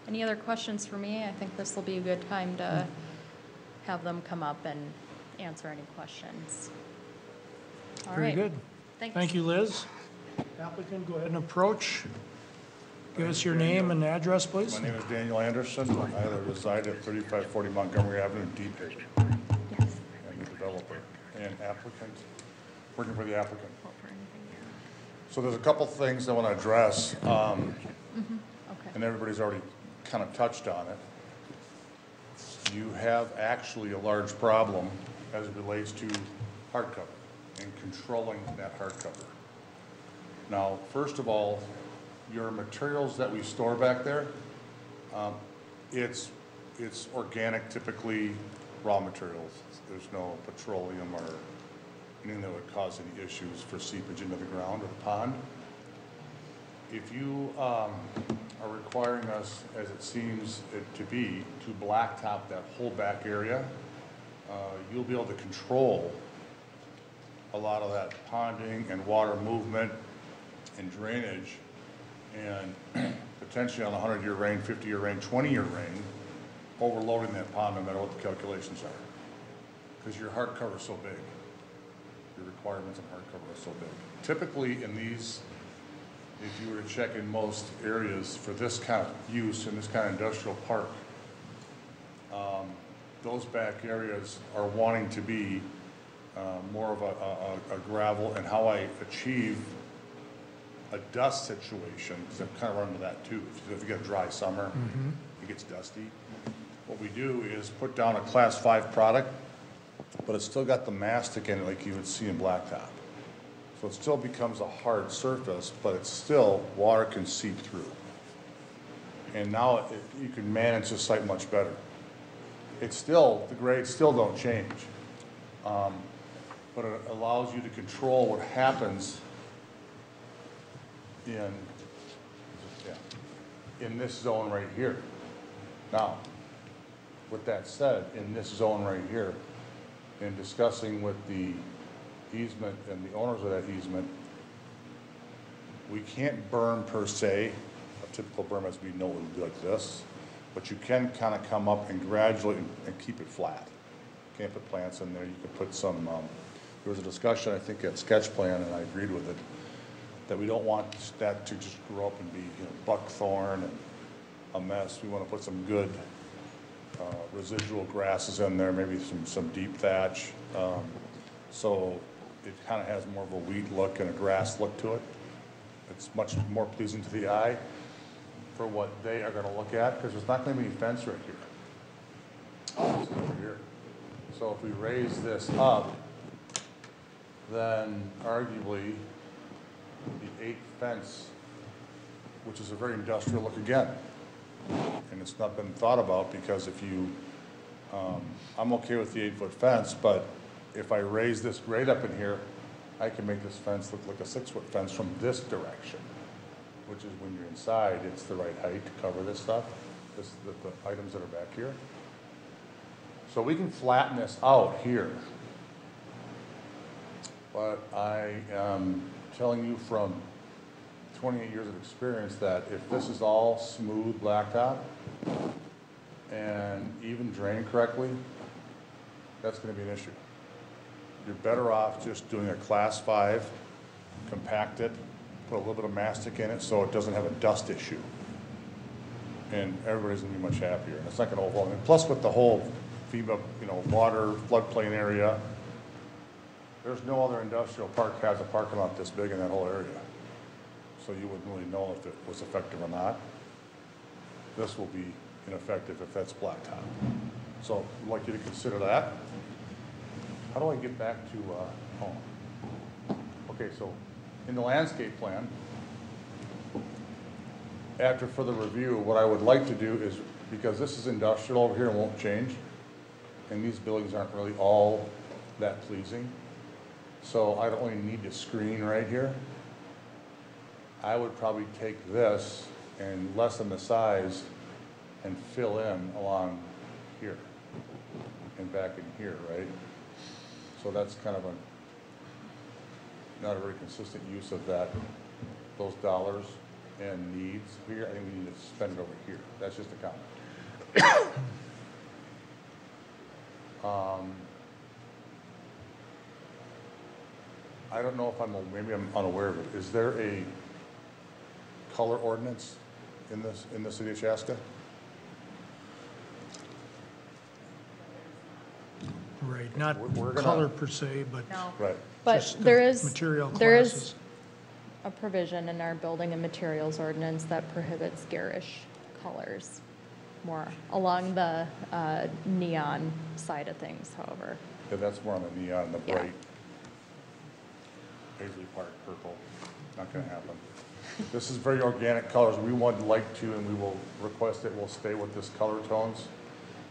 Any other questions for me? I think this will be a good time to have them come up and answer any questions. All Very right. good. Thanks. Thank you, Liz. Applicant, go ahead and approach. Give us your name and address, please. My name is Daniel Andersen. I reside at 3540 Montgomery Avenue, Deepage. I'm the developer and applicant, working for the applicant. So there's a couple things I want to address, Okay. and everybody's already kind of touched on it. You have actually a large problem as it relates to hardcover and controlling that hardcover. Now, first of all, your materials that we store back there, it's organic, typically raw materials. There's no petroleum or anything that would cause any issues for seepage into the ground or the pond. If you are requiring us, as it seems it to be, to blacktop that whole back area, you'll be able to control a lot of that ponding and water movement and drainage, and potentially on a 100-year rain, 50-year rain, 20-year rain, overloading that pond no matter what the calculations are. Because your hardcover is so big. Your requirements on hardcover are so big. Typically in these, if you were to check in most areas for this kind of use in this kind of industrial park, those back areas are wanting to be more of a gravel, and how I achieve a dust situation, because I've kind of run into that too. If you get a dry summer, it gets dusty. What we do is put down a class 5 product, but it's still got the mastic in it like you would see in blacktop. So it still becomes a hard surface, but it's still, water can seep through. And now you can manage the site much better. It's still, the grades still don't change. But it allows you to control what happens in this zone right here. Now, with that said, in this zone right here, in discussing with the easement and the owners of that easement, we can't burn per se. A typical berm has to be no, it would be like this, but you can kind of come up and gradually and keep it flat. You can't put plants in there. You can put some. There was a discussion, I think, at sketch plan, and I agreed with it, that we don't want that to just grow up and be, buckthorn and a mess. We want to put some good residual grasses in there, maybe some deep thatch. So it kind of has more of a weed look and a grass look to it. It's much more pleasing to the eye for what they are going to look at, because there's not going to be any fence right here. It's over here. So if we raise this up, then arguably the 8 fence, which is a very industrial look again, and it's not been thought about, because if you, I'm okay with the 8-foot fence, but if I raise this grade up in here, I can make this fence look like a 6-foot fence from this direction, which is when you're inside, it's the right height to cover this stuff, the items that are back here. So we can flatten this out here. But I am telling you from 28 years of experience that if this is all smooth blacktop and even drained correctly, that's going to be an issue. You're better off just doing a class 5, compact it, put a little bit of mastic in it so it doesn't have a dust issue. And everybody's going to be much happier. And it's not going to overwhelm. And plus with the whole FEMA, water floodplain area, there's no other industrial park has a parking lot this big in that whole area. So you wouldn't really know if it was effective or not. This will be ineffective if that's blacktop. So I'd like you to consider that. How do I get back to home? Okay, so in the landscape plan, after further review, what I would like to do is, because this is industrial over here and won't change, and these buildings aren't really all that pleasing, so I don't only need to screen right here. I would probably take this and lessen the size and fill in along here and back in here, right? So that's kind of not a very consistent use of those dollars and needs here. I think we need to spend it over here. That's just a comment. I don't know if maybe I'm unaware of it. Is there a color ordinance in the city of Chaska? Right, not We're gonna- color per se, but No. Right. But just the there is, material there is classes. a provision in our building and materials ordinance that prohibits garish colors more along the neon side of things, however. Yeah, that's more on the neon, the Yeah. bright Paisley Park purple. Not going to happen. This is very organic colors. We would like to, and we will request it will stay with this color tones.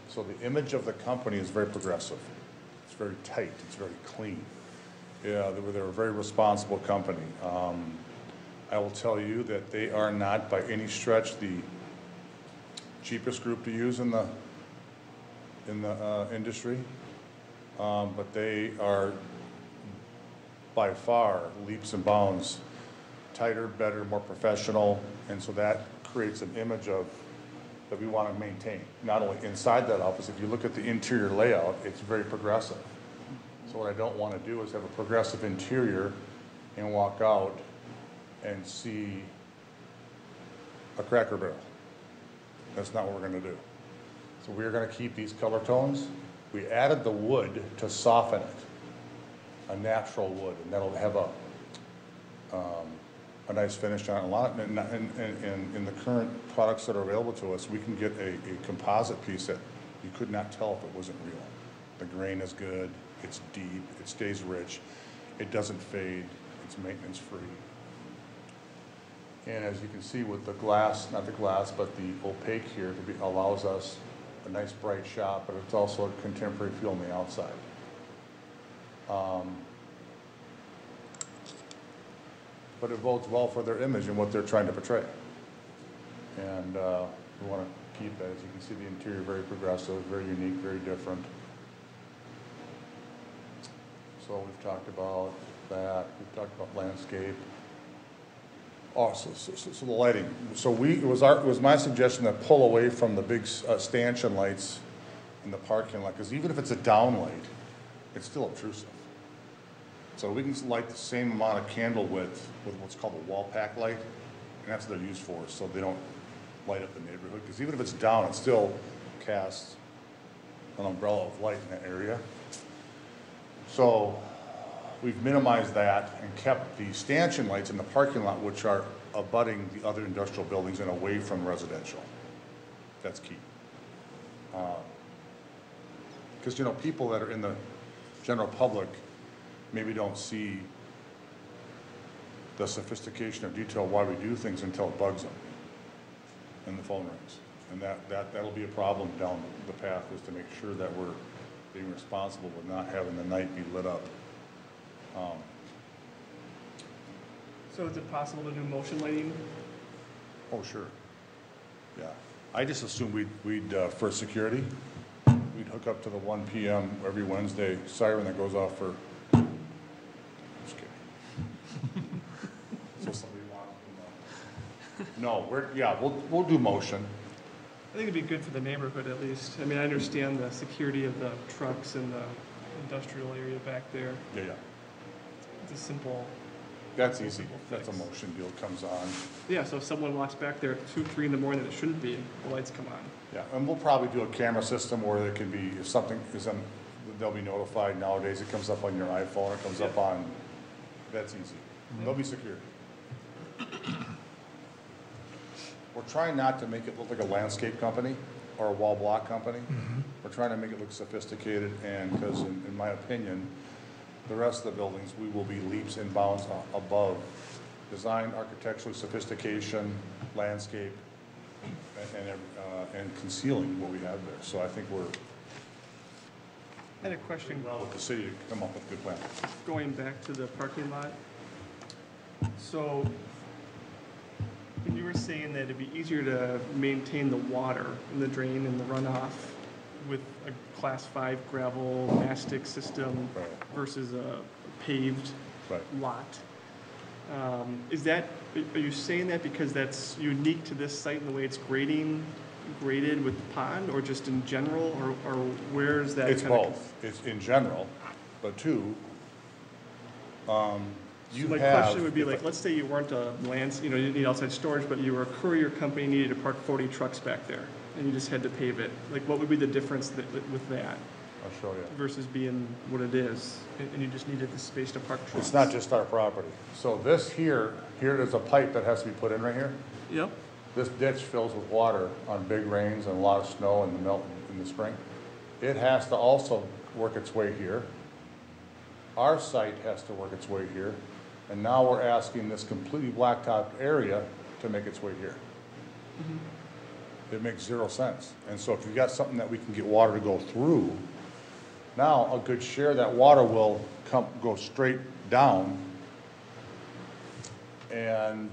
So the image of the company is very progressive. It's very tight. It's very clean. Yeah, they're a very responsible company. I will tell you that they are not by any stretch the cheapest group to use in the industry, but they are by far leaps and bounds tighter, better, more professional, and so that creates an image that we want to maintain. Not only inside that office, if you look at the interior layout, it's very progressive. So what I don't want to do is have a progressive interior and walk out and see a Cracker Barrel. That's not what we're going to do. So we're going to keep these color tones. We added the wood to soften it, a natural wood, and that'll have a nice finish on it. A lot, and in the current products that are available to us, we can get a composite piece that you could not tell if it wasn't real. The grain is good, it's deep, it stays rich, it doesn't fade, it's maintenance free. And as you can see with the glass, not the glass, but the opaque here allows us a nice bright shot, but it's also a contemporary feel on the outside. But it bodes well for their image and what they're trying to portray. And we want to keep that. As you can see, the interior very progressive, very unique, very different. So we've talked about that. We've talked about landscape. Oh, so the lighting. So it was my suggestion to pull away from the big stanchion lights in the parking lot, because even if it's a down light, it's still obtrusive. So we can light the same amount of candle width with what's called a wall pack light, and that's what they're used for, so they don't light up the neighborhood. Because even if it's down, it still casts an umbrella of light in that area. So we've minimized that and kept the stanchion lights in the parking lot, which are abutting the other industrial buildings and away from residential. That's key. Because, people that are in the general public maybe don't see the sophistication of detail why we do things until it bugs them and the phone rings. And that'll be a problem down the path, is to make sure that we're being responsible with not having the night be lit up. So is it possible to do motion lighting? Oh, sure. Yeah. I just assumed we'd for security, we'd hook up to the 1 PM every Wednesday siren that goes off for, just kidding. So somebody wants to know. No, we'll do motion. I think it'd be good for the neighborhood at least. I mean, I understand the security of the trucks and the industrial area back there. Yeah. It's a simple, That's easy. Simple That's a fix. motion deal comes on. yeah, so if someone walks back there at 2, 3 in the morning that it shouldn't be, the lights come on. Yeah, and we'll probably do a camera system where there can be, if something is on, they'll be notified. Nowadays, it comes up on your iPhone, it comes up on, that's easy. There'll be security. We're trying not to make it look like a landscape company or a wall block company. We're trying to make it look sophisticated, and because in my opinion, the rest of the buildings, we will be leaps and bounds above design, architectural sophistication, landscape, and concealing what we have there. So I think we're I had a question well with the city to come up with a good plan. going back to the parking lot. So when you were saying that it'd be easier to maintain the water in the drain and the runoff with a class 5 gravel mastic system Right. versus a paved Right. lot. Are you saying that because that's unique to this site and the way it's graded with the pond, or just in general, or where is that? It's kind of- both. It's in general, but two, you My have. question would be like, let's say you weren't a you know, you didn't need outside storage, but you were a courier company, needed to park 40 trucks back there, and you just had to pave it. Like, what would be the difference with that I'll show you. versus being what it is, and you just needed the space to park trucks? It's not just our property. So this here there's a pipe that has to be put in right here. Yep, This ditch fills with water on big rains and a lot of snow and the melt in the spring. It has to also work its way here. Our site has to work its way here. And now we're asking this completely blacktop area to make its way here. It makes zero sense. And so if you've got something that we can get water to go through, now a good share of that water will go straight down. And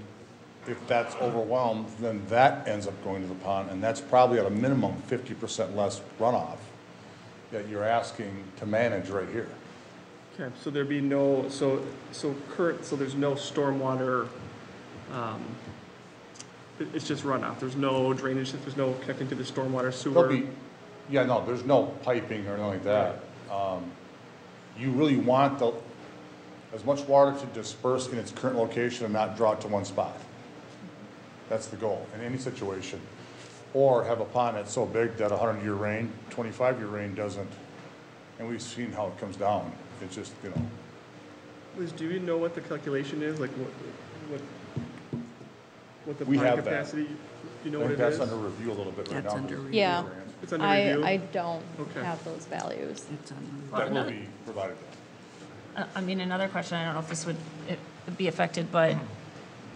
if that's overwhelmed, then that ends up going to the pond, and that's probably at a minimum 50% less runoff that you're asking to manage right here. okay, so there'd be no, so there's no stormwater, it's just runoff, there's no drainage, there's no connecting to the stormwater There'll sewer? be, yeah, no, there's no piping or anything like that. You really want as much water to disperse in its current location and not draw it to one spot. That's the goal in any situation. Or have a pond that's so big that 100-year rain, 25-year rain doesn't, and we've seen how it comes down. It's just, you know. Liz, do you know what the calculation is, like what the We pond have that. capacity, you know I what think it that's is? under review a little bit right now. That's under review. Yeah. It's under review? I don't Okay. have those values. It's on That will be provided. I mean, another question, I don't know if this would be affected, but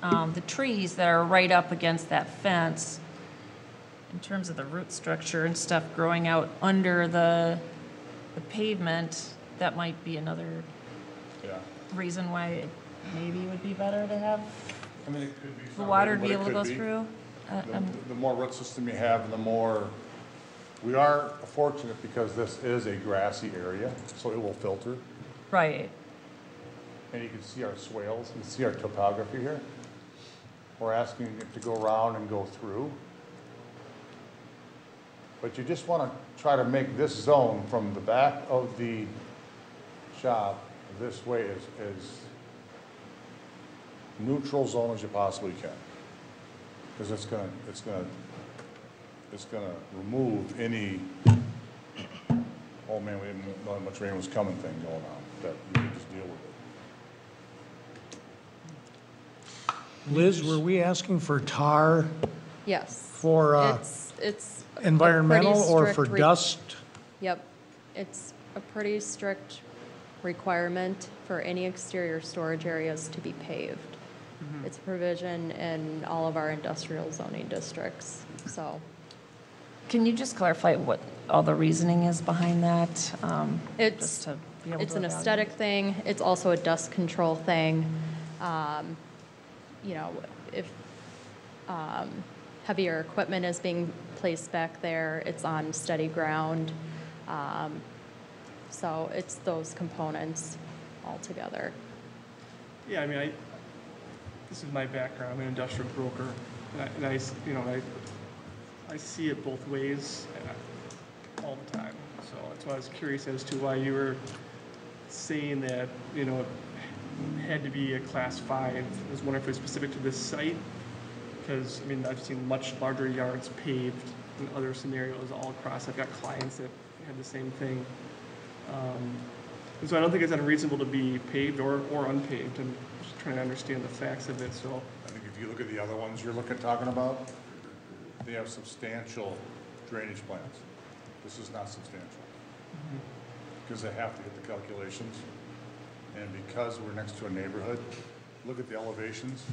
the trees that are right up against that fence, in terms of the root structure and stuff growing out under the pavement, that might be another Yeah. reason why it maybe would be better to have I mean, it could be. the water to but be it able to go could be. through. The more root system you have, and the more, we are fortunate because this is a grassy area, so it will filter. Right. And you can see our swales, you can see our topography here. We're asking it to go around and go through. But you just want to try to make this zone from the back of the shop this way as neutral zone as you possibly can. Because it's gonna remove any, oh man, we didn't know how much rain was coming thing going on, that you can just deal with it. Liz, were we asking for tar Yes. for It's a environmental pretty or strict for dust? Yep. It's a pretty strict requirement for any exterior storage areas to be paved. It's a provision in all of our industrial zoning districts, so. Can you just clarify what all the reasoning is behind that? It's, just to be able it's to an evaluate? aesthetic thing. It's also a dust control thing. You know, if heavier equipment is being placed back there, it's on steady ground. So it's those components all together. Yeah, I mean, this is my background. I'm an industrial broker, and I see it both ways all the time. So that's why I was curious as to why you were saying that, you know, it had to be a class 5. I was wondering if it was specific to this site, because, I mean, I've seen much larger yards paved in other scenarios all across. I've got clients that had the same thing. And so I don't think it's unreasonable to be paved or unpaved. I'm just trying to understand the facts of it, so. I think if you look at the other ones you're talking about, they have substantial drainage plans. This is not substantial. Because they have to get the calculations. And because we're next to a neighborhood, look at the elevations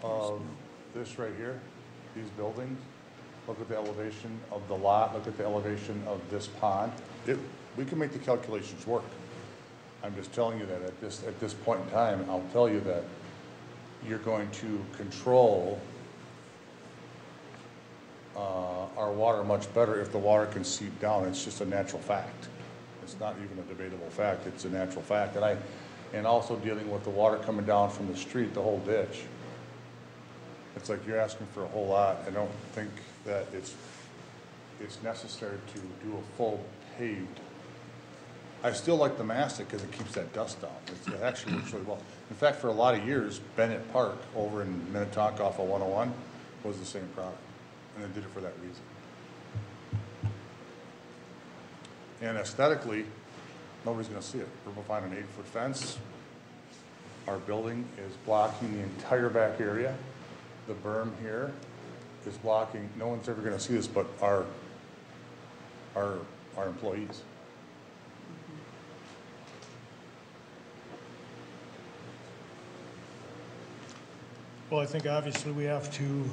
of this right here, these buildings. Look at the elevation of the lot, look at the elevation of this pond. We can make the calculations work. I'm just telling you that at this point in time, I'll tell you that you're going to control our water much better if the water can seep down. It's just a natural fact. It's not even a debatable fact, it's a natural fact. And also dealing with the water coming down from the street, the whole ditch. It's like you're asking for a whole lot. I don't think that it's necessary to do a full paved. I still like the mastic because it keeps that dust down. It actually works really well. In fact, for a lot of years, Bennett Park over in Minnetonka off of 101 was the same product, and they did it for that reason. And aesthetically, nobody's going to see it. We're behind an 8-foot fence. Our building is blocking the entire back area. The berm here is blocking. No one's ever going to see this, but our employees. Well, I think obviously we have to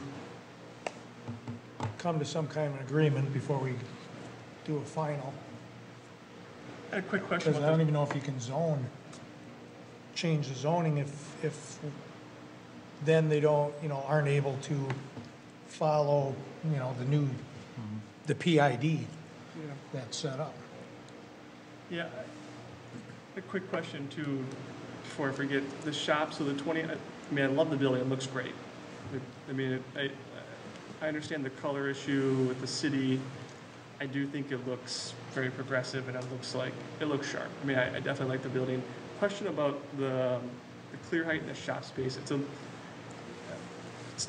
come to some kind of agreement before we do a final. I had a quick question. Because I don't even know if you can change the zoning if then they don't, aren't able to follow, the PID that's set up. Yeah, a quick question too, before I forget. The shop, so the 20, I love the building, it looks great. I understand the color issue with the city. I do think it looks very progressive and it looks sharp. I definitely like the building. Question about the clear height in the shop space. It's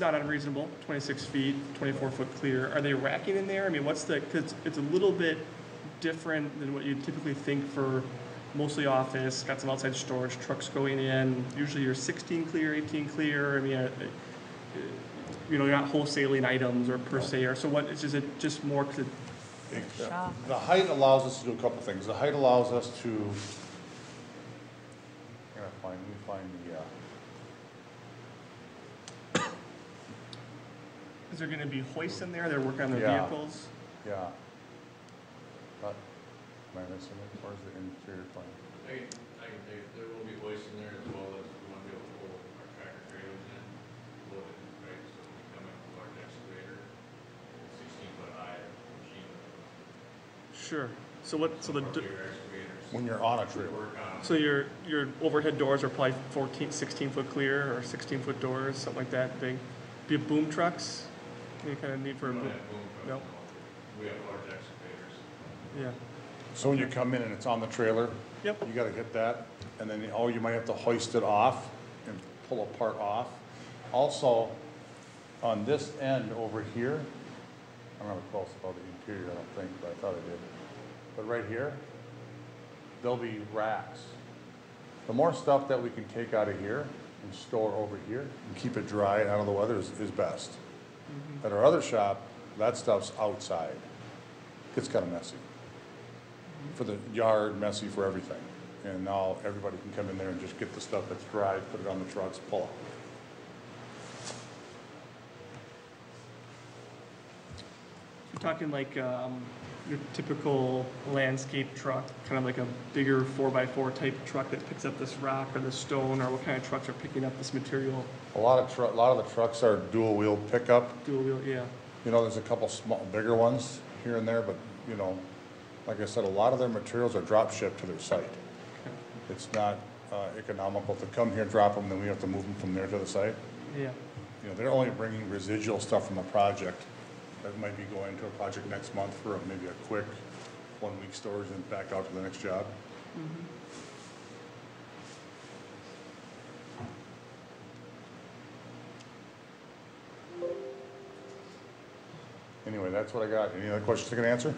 not unreasonable, 26 feet, 24-foot clear. Are they racking in there? Because it's a little bit different than what you typically think for mostly office, got some outside storage, trucks going in. Usually you're 16 clear, 18 clear. You're not wholesaling items or per se, or so what, is it just more because the height allows us to do a couple things. The height allows us to, let me find the, is there going to be hoists in there? They're working on their Yeah. vehicles? yeah. But, am I missing it? Where's the interior plan? I can tell you, there will be hoists in there as well as we want to be able to pull our tractor trailers in, load it, right, so we come in with a large excavator, 16-foot high machine. Sure. So Your excavators. When you're on a trailer. Work on. So your overhead doors are probably 16-foot clear or 16-foot doors, something like that big. Do you have boom trucks? Any kind of need for a We boom? don't have boom trucks, No. no. We have large excavators. Yeah. So when you come in and it's on the trailer, Yep. you gotta hit that, and then, you might have to hoist it off and pull a part off. Also, on this end over here, I don't have a close about the interior, I don't think, but I thought I did. But right here, there'll be racks. The more stuff that we can take out of here and store over here and keep it dry and out of the weather is best. At our other shop, that stuff's outside. Gets kind of messy. For the yard, messy for everything. And now everybody can come in there and just get the stuff that's dry, put it on the trucks, pull out. talking like your typical landscape truck, kind of like a bigger 4x4 type truck that picks up this rock or this stone, or what kind of trucks are picking up this material? A lot of the trucks are dual wheel pickup. Dual wheel, yeah. You know, there's a couple small, bigger ones here and there, but, you know, like I said, a lot of their materials are drop shipped to their site. Okay. It's not economical to come here, drop them, then we have to move them from there to the site. Yeah. You know, they're only bringing residual stuff from a project that might be going to a project next month for maybe a quick 1 week storage and back out to the next job. Anyway, that's what I got. Any other questions I can answer?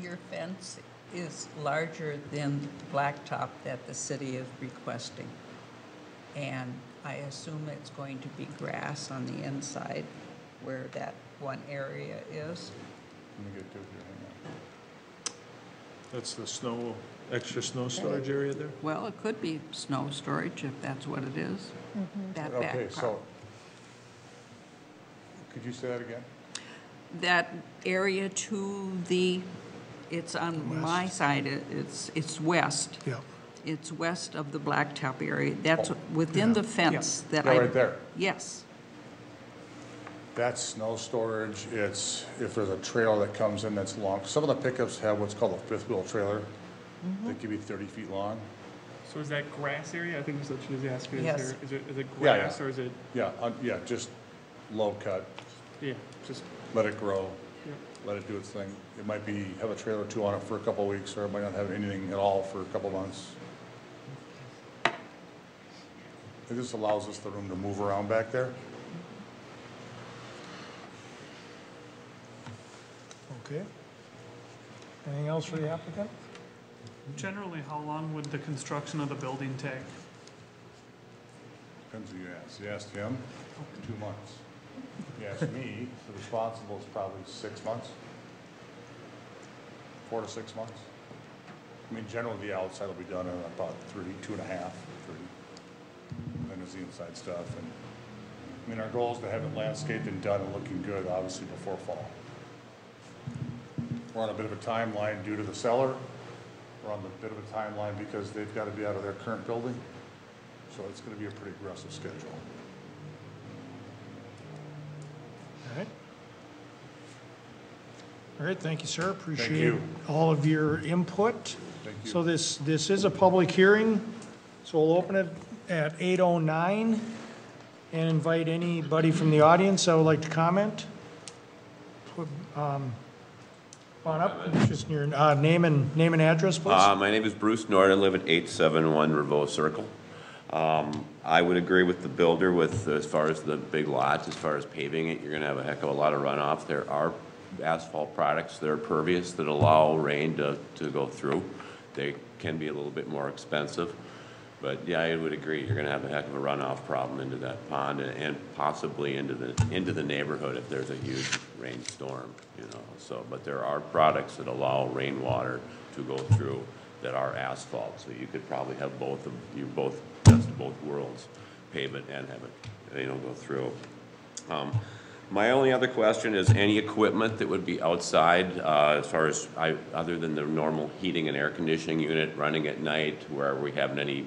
Your fence is larger than the blacktop that the city is requesting. And I assume it's going to be grass on the inside where that one area is. Let me get to it here. Hang on. That's the snow, extra snow storage area there? Well, it could be snow storage if that's what it is. That back Okay, part. so, could you say that again? That area to the, it's on my side, it's west. Yeah. It's west of the blacktop area. That's within the fence that Yeah, I. right there. Yes. That's snow storage. It's, if there's a trailer that comes in that's long. Some of the pickups have what's called a fifth wheel trailer. That could be 30 feet long. So is that grass area? I think that's what she was asking. Yes. Is it Yeah, grass yeah. or is it, Yeah, yeah, just low cut, yeah, just, let it grow, yeah. let it do its thing. It might be, have a trailer or two on it for a couple of weeks, or it might not have anything at all for a couple of months. It just allows us the room to move around back there. Okay. Anything else for the applicant? Generally, how long would the construction of the building take? Depends who you ask. You asked him, 2 months. You asked me, the responsible is probably 6 months. 4 to 6 months. I mean, generally the outside will be done in about 2.5, 3. And then there's the inside stuff. And I mean, our goal is to have it landscaped and done and looking good, obviously, before fall. We're on a bit of a timeline due to the seller. We're on a bit of a timeline because they've got to be out of their current building. So it's going to be a pretty aggressive schedule. All right. All right, thank you, sir. Appreciate you. all of your input. Thank you. So this is a public hearing, so we'll open it at 8:09 and invite anybody from the audience that would like to comment. Come on up, just your name and address, please. My name is Bruce Nord. I live at 871 Revo Circle. I would agree with the builder with as far as the big lots, as far as paving it, you're going to have a heck of a lot of runoff. There are asphalt products that are pervious that allow rain to go through. They can be a little bit more expensive. But yeah, I would agree. You're going to have a heck of a runoff problem into that pond and possibly into the neighborhood if there's a huge rainstorm, you know. So, but there are products that allow rainwater to go through that are asphalt. So you could probably have both best of both worlds, pave it and have it, you know, go through. My only other question is any equipment that would be outside, as far as other than the normal heating and air conditioning unit running at night, where we haven't any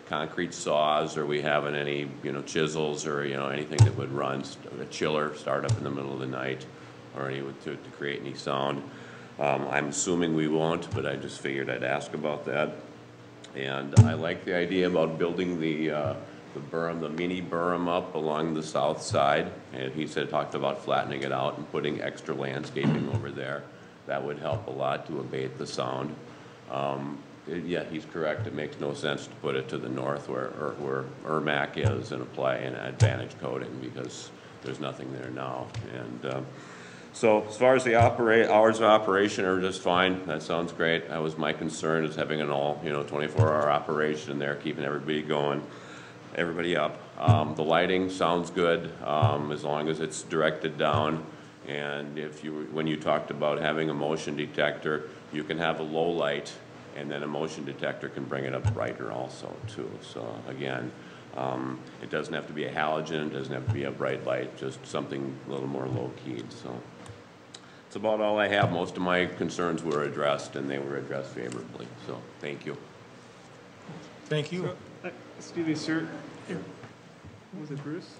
concrete saws or we haven't any, you know, chisels or, you know, anything that would run, a chiller start up in the middle of the night or any to create any sound. I'm assuming we won't, but I just figured I'd ask about that. And I like the idea about building the berm, the mini berm up along the south side. And he talked about flattening it out and putting extra landscaping over there. That would help a lot to abate the sound. Yeah, he's correct. It makes no sense to put it to the north where Ermac is and apply an advantage coating because there's nothing there now. And so as far as the hours of operation are just fine. That sounds great. That was my concern, is having an all, you know, 24-hour operation there, keeping everybody going, everybody up. The lighting sounds good as long as it's directed down. And when you talked about having a motion detector, you can have a low light and then a motion detector can bring it up brighter also too. So again, It doesn't have to be a halogen, it doesn't have to be a bright light, just something a little more low-keyed, so. That's about all I have. Most of my concerns were addressed, and they were addressed favorably, so thank you. Thank you. So, excuse me, sir. Was it Bruce?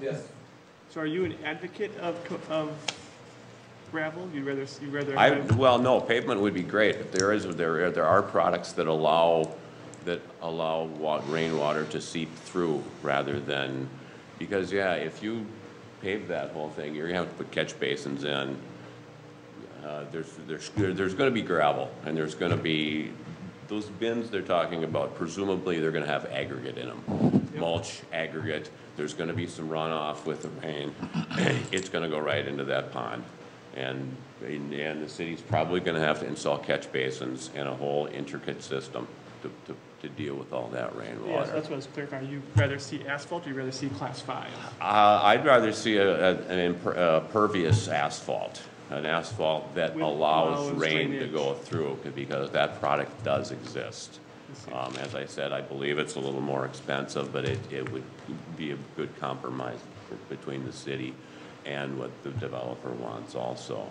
Yes. So are you an advocate of gravel? You'd rather Well, no, pavement would be great, but there are products that allow rainwater to seep through rather than, because, yeah, if you pave that whole thing, you're gonna have to put catch basins in. There's gonna be gravel, and there's gonna be, those bins they're talking about, presumably they're gonna have aggregate in them. Mulch, aggregate, there's gonna be some runoff with the rain. It's gonna go right into that pond. And the city's probably gonna have to install catch basins and a whole intricate system to deal with all that rainwater. Yes, that's what I was clarifying. You'd rather see asphalt, or you'd rather see Class 5? I'd rather see an impervious asphalt, an asphalt that allows rain to go through, because that product does exist. As I said, I believe it's a little more expensive, but it would be a good compromise between the city and what the developer wants also.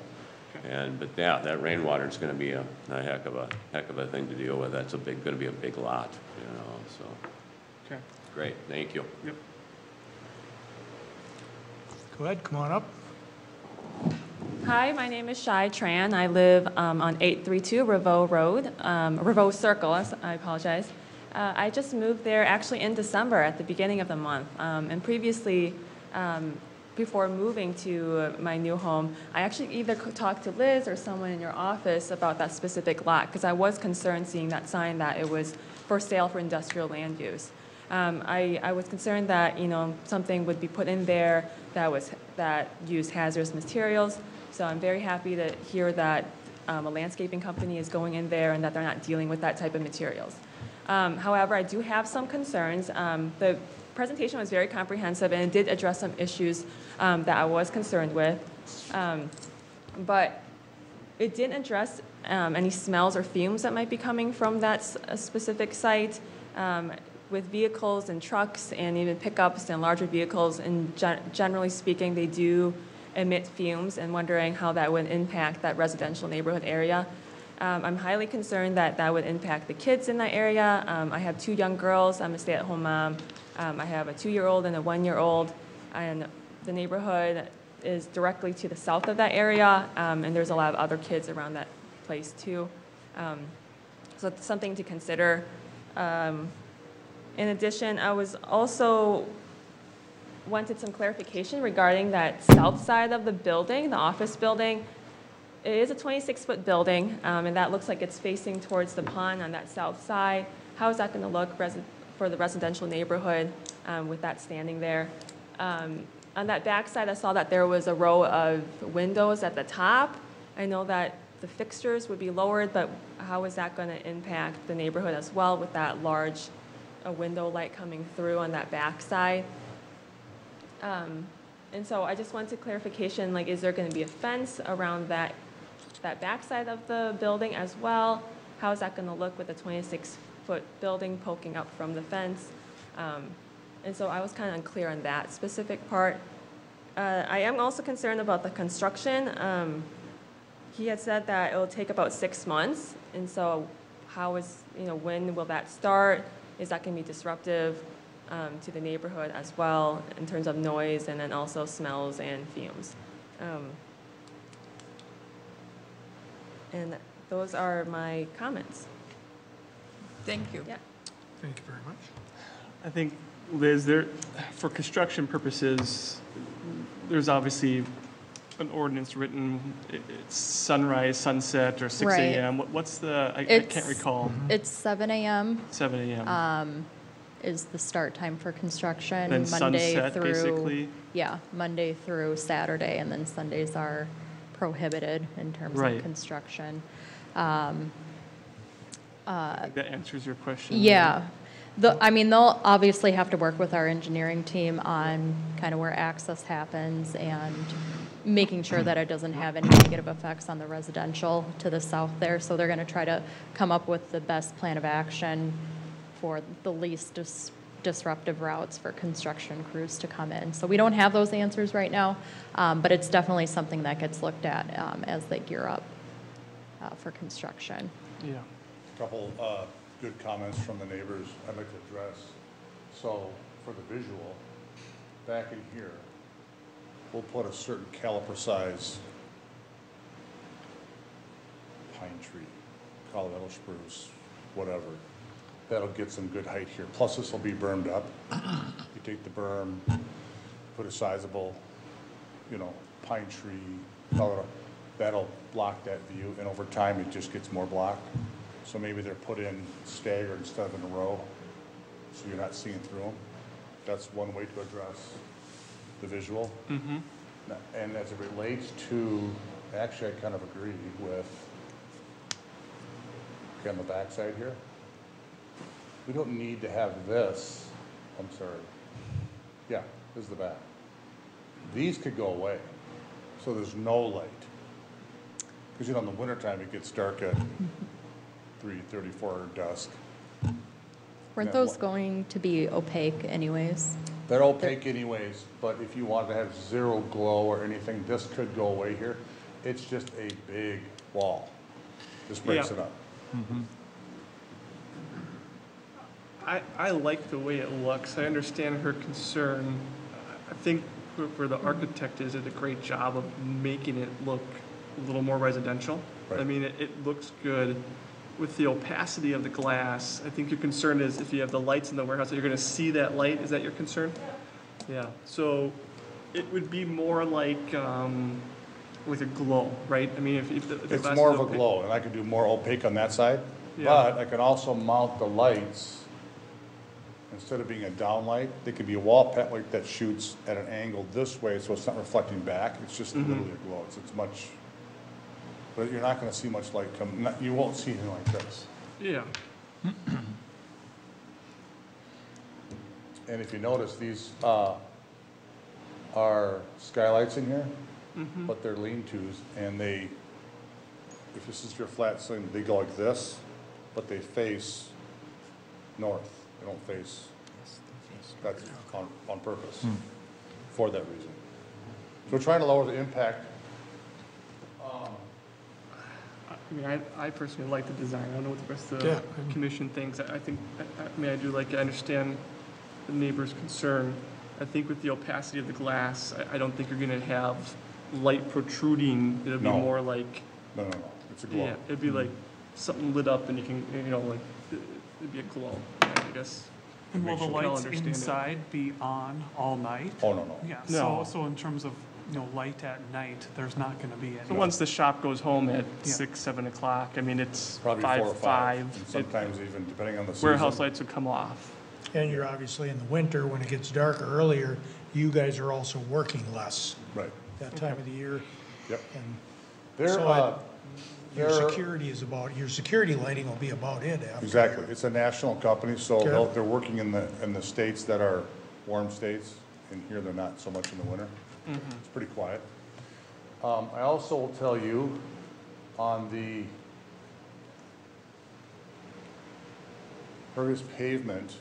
But yeah, that rainwater is going to be a heck of a thing to deal with. That's going to be a big lot, you know. So, okay, great, thank you. Yep. Go ahead, come on up. Hi, my name is Shai Tran. I live on 832 Revo Road, Revo Circle, I apologize. I just moved there actually in December at the beginning of the month. And previously, before moving to my new home, I actually either talked to Liz or someone in your office about that specific lot, because I was concerned seeing that sign that it was for sale for industrial land use. I was concerned that, you know, something would be put in there that used hazardous materials. So I'm very happy to hear that a landscaping company is going in there and that they're not dealing with that type of materials. However, I do have some concerns. The presentation was very comprehensive, and it did address some issues that I was concerned with. But it didn't address any smells or fumes that might be coming from that specific site. With vehicles and trucks and even pickups and larger vehicles, and generally speaking, they do emit fumes, and wondering how that would impact that residential neighborhood area. I'm highly concerned that that would impact the kids in that area. I have 2 young girls. I'm a stay-at-home mom. I have a 2-year-old and a 1-year-old, and the neighborhood is directly to the south of that area, and there's a lot of other kids around that place too. So it's something to consider. In addition, I was also wanted some clarification regarding that south side of the building, the office building. It is a 26-foot building, and that looks like it's facing towards the pond on that south side. How is that going to look for the residential neighborhood with that standing there? On that back side, I saw that there was a row of windows at the top. I know that the fixtures would be lowered, but how is that going to impact the neighborhood as well with that large window light coming through on that back side? And so I just wanted clarification, like, is there going to be a fence around that back side of the building as well? How is that going to look with a 26-foot building poking up from the fence? And so I was kind of unclear on that specific part. I am also concerned about the construction. He had said that it will take about 6 months, and so when will that start? Is that going to be disruptive to the neighborhood as well in terms of noise and then also smells and fumes? And those are my comments. Thank you. Yeah. Thank you very much. I think, Liz, for construction purposes, there's obviously an ordinance written. It's sunrise, sunset, or 6 a.m. What's I can't recall. It's 7 a.m. 7 a.m. Is the start time for construction. Then Monday sunset, through, basically? Yeah, Monday through Saturday, and then Sundays are prohibited in terms of construction. I think that answers your question. Yeah. They'll obviously have to work with our engineering team on kind of where access happens and making sure that it doesn't have any negative effects on the residential to the south there. So they're going to try to come up with the best plan of action for the least disruptive routes for construction crews to come in. So we don't have those answers right now, but it's definitely something that gets looked at as they gear up for construction. Yeah. A couple good comments from the neighbors I'd like to address. So for the visual, back in here, we'll put a certain caliper size pine tree, Colorado spruce, whatever. That'll get some good height here. Plus this will be bermed up. You take the berm, put a sizable, pine tree, Colorado. That'll block that view, and over time it just gets more blocked. So maybe they're put in staggered instead of in a row, so you're not seeing through them. That's one way to address the visual. Mm-hmm. And as it relates to, actually I kind of agree with, on the backside here, we don't need to have this, I'm sorry, yeah, this is the back. These could go away, so there's no light. Because in the wintertime it gets dark at 3:30, 4 dusk. Weren't those going to be opaque anyways? They're opaque anyways, but if you wanted to have zero glow or anything, this could go away here. It's just a big wall. This breaks it up. Mm-hmm. I like the way it looks. I understand her concern. I think where the architect did a great job of making it look a little more residential. Right. I mean, it looks good. With the opacity of the glass, I think your concern is if you have the lights in the warehouse, that you're going to see that light. Is that your concern? Yeah. So it would be more like a glow, right? I mean, if the It's glass more is of a opaque. glow, and I could do more opaque on that side. Yeah. But I can also mount the lights, instead of being a down light, they could be a wall pet light that shoots at an angle this way, so it's not reflecting back. It's just literally a glow. It's much, but you're not going to see much light come. You won't see anything like this. Yeah. And if you notice, these are skylights in here, but they're lean-tos, and they, if this is your flat ceiling, they go like this, but they face north. They don't face, that's on purpose, for that reason. So we're trying to lower the impact. I mean, I personally like the design. I don't know what the rest of the commission thinks. I think, I do like, I understand the neighbor's concern. I think with the opacity of the glass, I don't think you're gonna have light protruding. It'll be more like. No. It's a glow. Yeah, it'd be like something lit up and you can, like, it'd be a glow, I guess. And will the Make sure we all lights understand it. inside be on all night? Oh, no. Yeah, No. so in terms of, light at night, there's not gonna be So any. once the shop goes home at 6, 7 o'clock, I mean, it's Probably 4 or 5. 5. And sometimes even, depending on the season. Warehouse lights would come off. And you're obviously in the winter, when it gets darker earlier, you guys are also working less Right. that time of the year. Yep. And They're, so your they're- security lighting will be about it after. Exactly. It's a national company, so Okay. they're working in the states that are warm states, and here they're not so much in the winter. It's pretty quiet. I also will tell you, on the pervious pavement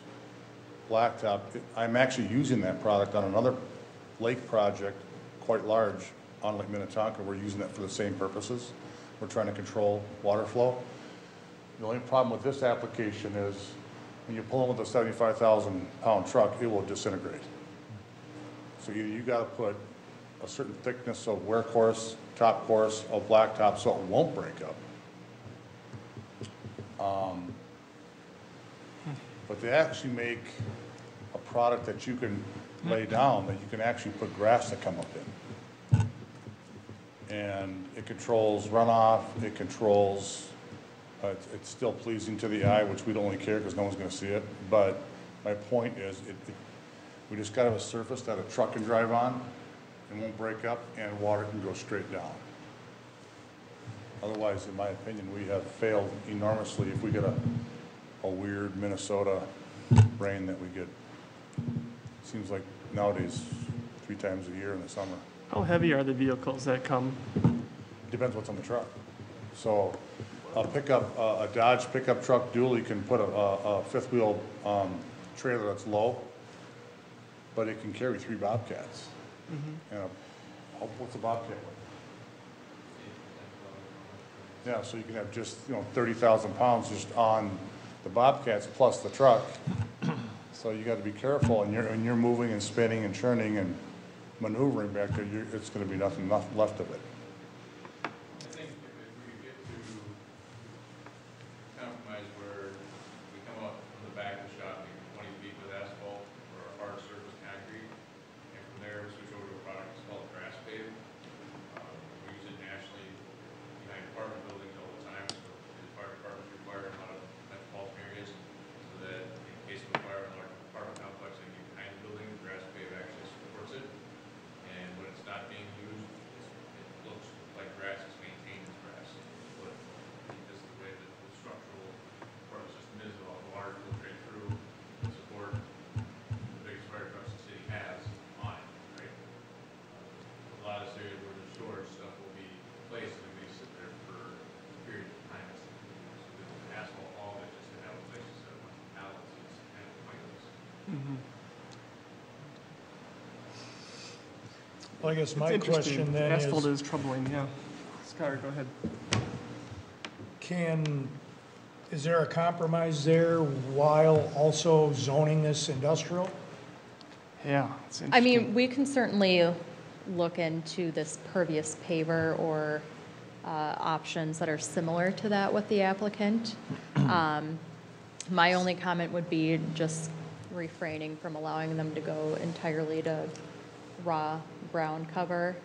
blacktop, I'm actually using that product on another lake project, quite large, on Lake Minnetonka. We're using that for the same purposes. We're trying to control water flow. The only problem with this application is when you pull in with a 75,000-pound truck, it will disintegrate. So either you got to put a certain thickness of wear course, top course of blacktop so it won't break up. But they actually make a product that you can lay down that you can actually put grass to come up in. And it controls runoff, it controls, it's still pleasing to the eye, which we don't really care because no one's going to see it. But my point is, we just got to have a surface that a truck can drive on and won't break up, and water can go straight down. Otherwise, in my opinion, we have failed enormously if we get a weird Minnesota rain that we get. Seems like nowadays 3 times a year in the summer. How heavy are the vehicles that come? Depends what's on the truck. So a Dodge pickup truck dually can put a fifth wheel trailer that's low, but it can carry 3 Bobcats. And what's a Bobcat weight? Yeah, so you can have just, 30,000 pounds just on the Bobcats plus the truck. So you gotta be careful, and you're moving and spinning and churning and maneuvering back there, it's gonna be nothing left of it. I think if we could get to compromise where we come up from the back of the shop, maybe 20 feet with asphalt or a hard surface concrete, and from there we switch over to a product that's called grass pave. We use it nationally behind apartment buildings all the time, so the fire departments require a lot of metropolitan areas, so that in case of a fire in a large apartment complex, they get behind the building, the grass pave actually supports it. And when it's not being used, it looks like grass is maintained as grass. But because of the way that the structural part of the system is, all the water filtrate through to support the biggest fire trucks the city has on it, right? A lot of this area where there's storage, stuff will be placed and it may sit there for a period of time. So the asphalt, all of it, just to have a place to set up on pallets is kind of pointless. Well, I guess my It's interesting. question then Asphalt is, is troubling, yeah. Skylar, go ahead. is there a compromise there while also zoning this industrial? Yeah, it's I interesting. mean, we can certainly look into this pervious paver or options that are similar to that with the applicant. My only comment would be just refraining from allowing them to go entirely to raw brown cover,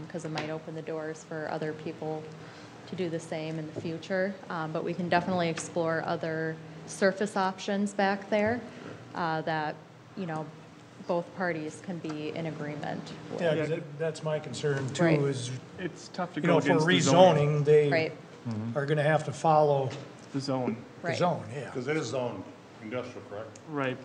because it might open the doors for other people to do the same in the future. But we can definitely explore other surface options back there that, both parties can be in agreement with. Yeah, 'cause that's my concern too, Right. is, It's tough to for go against the zoning. rezoning, they Right, are gonna have to follow The zone, the right. zone, yeah. Because it is zoned industrial, correct? right.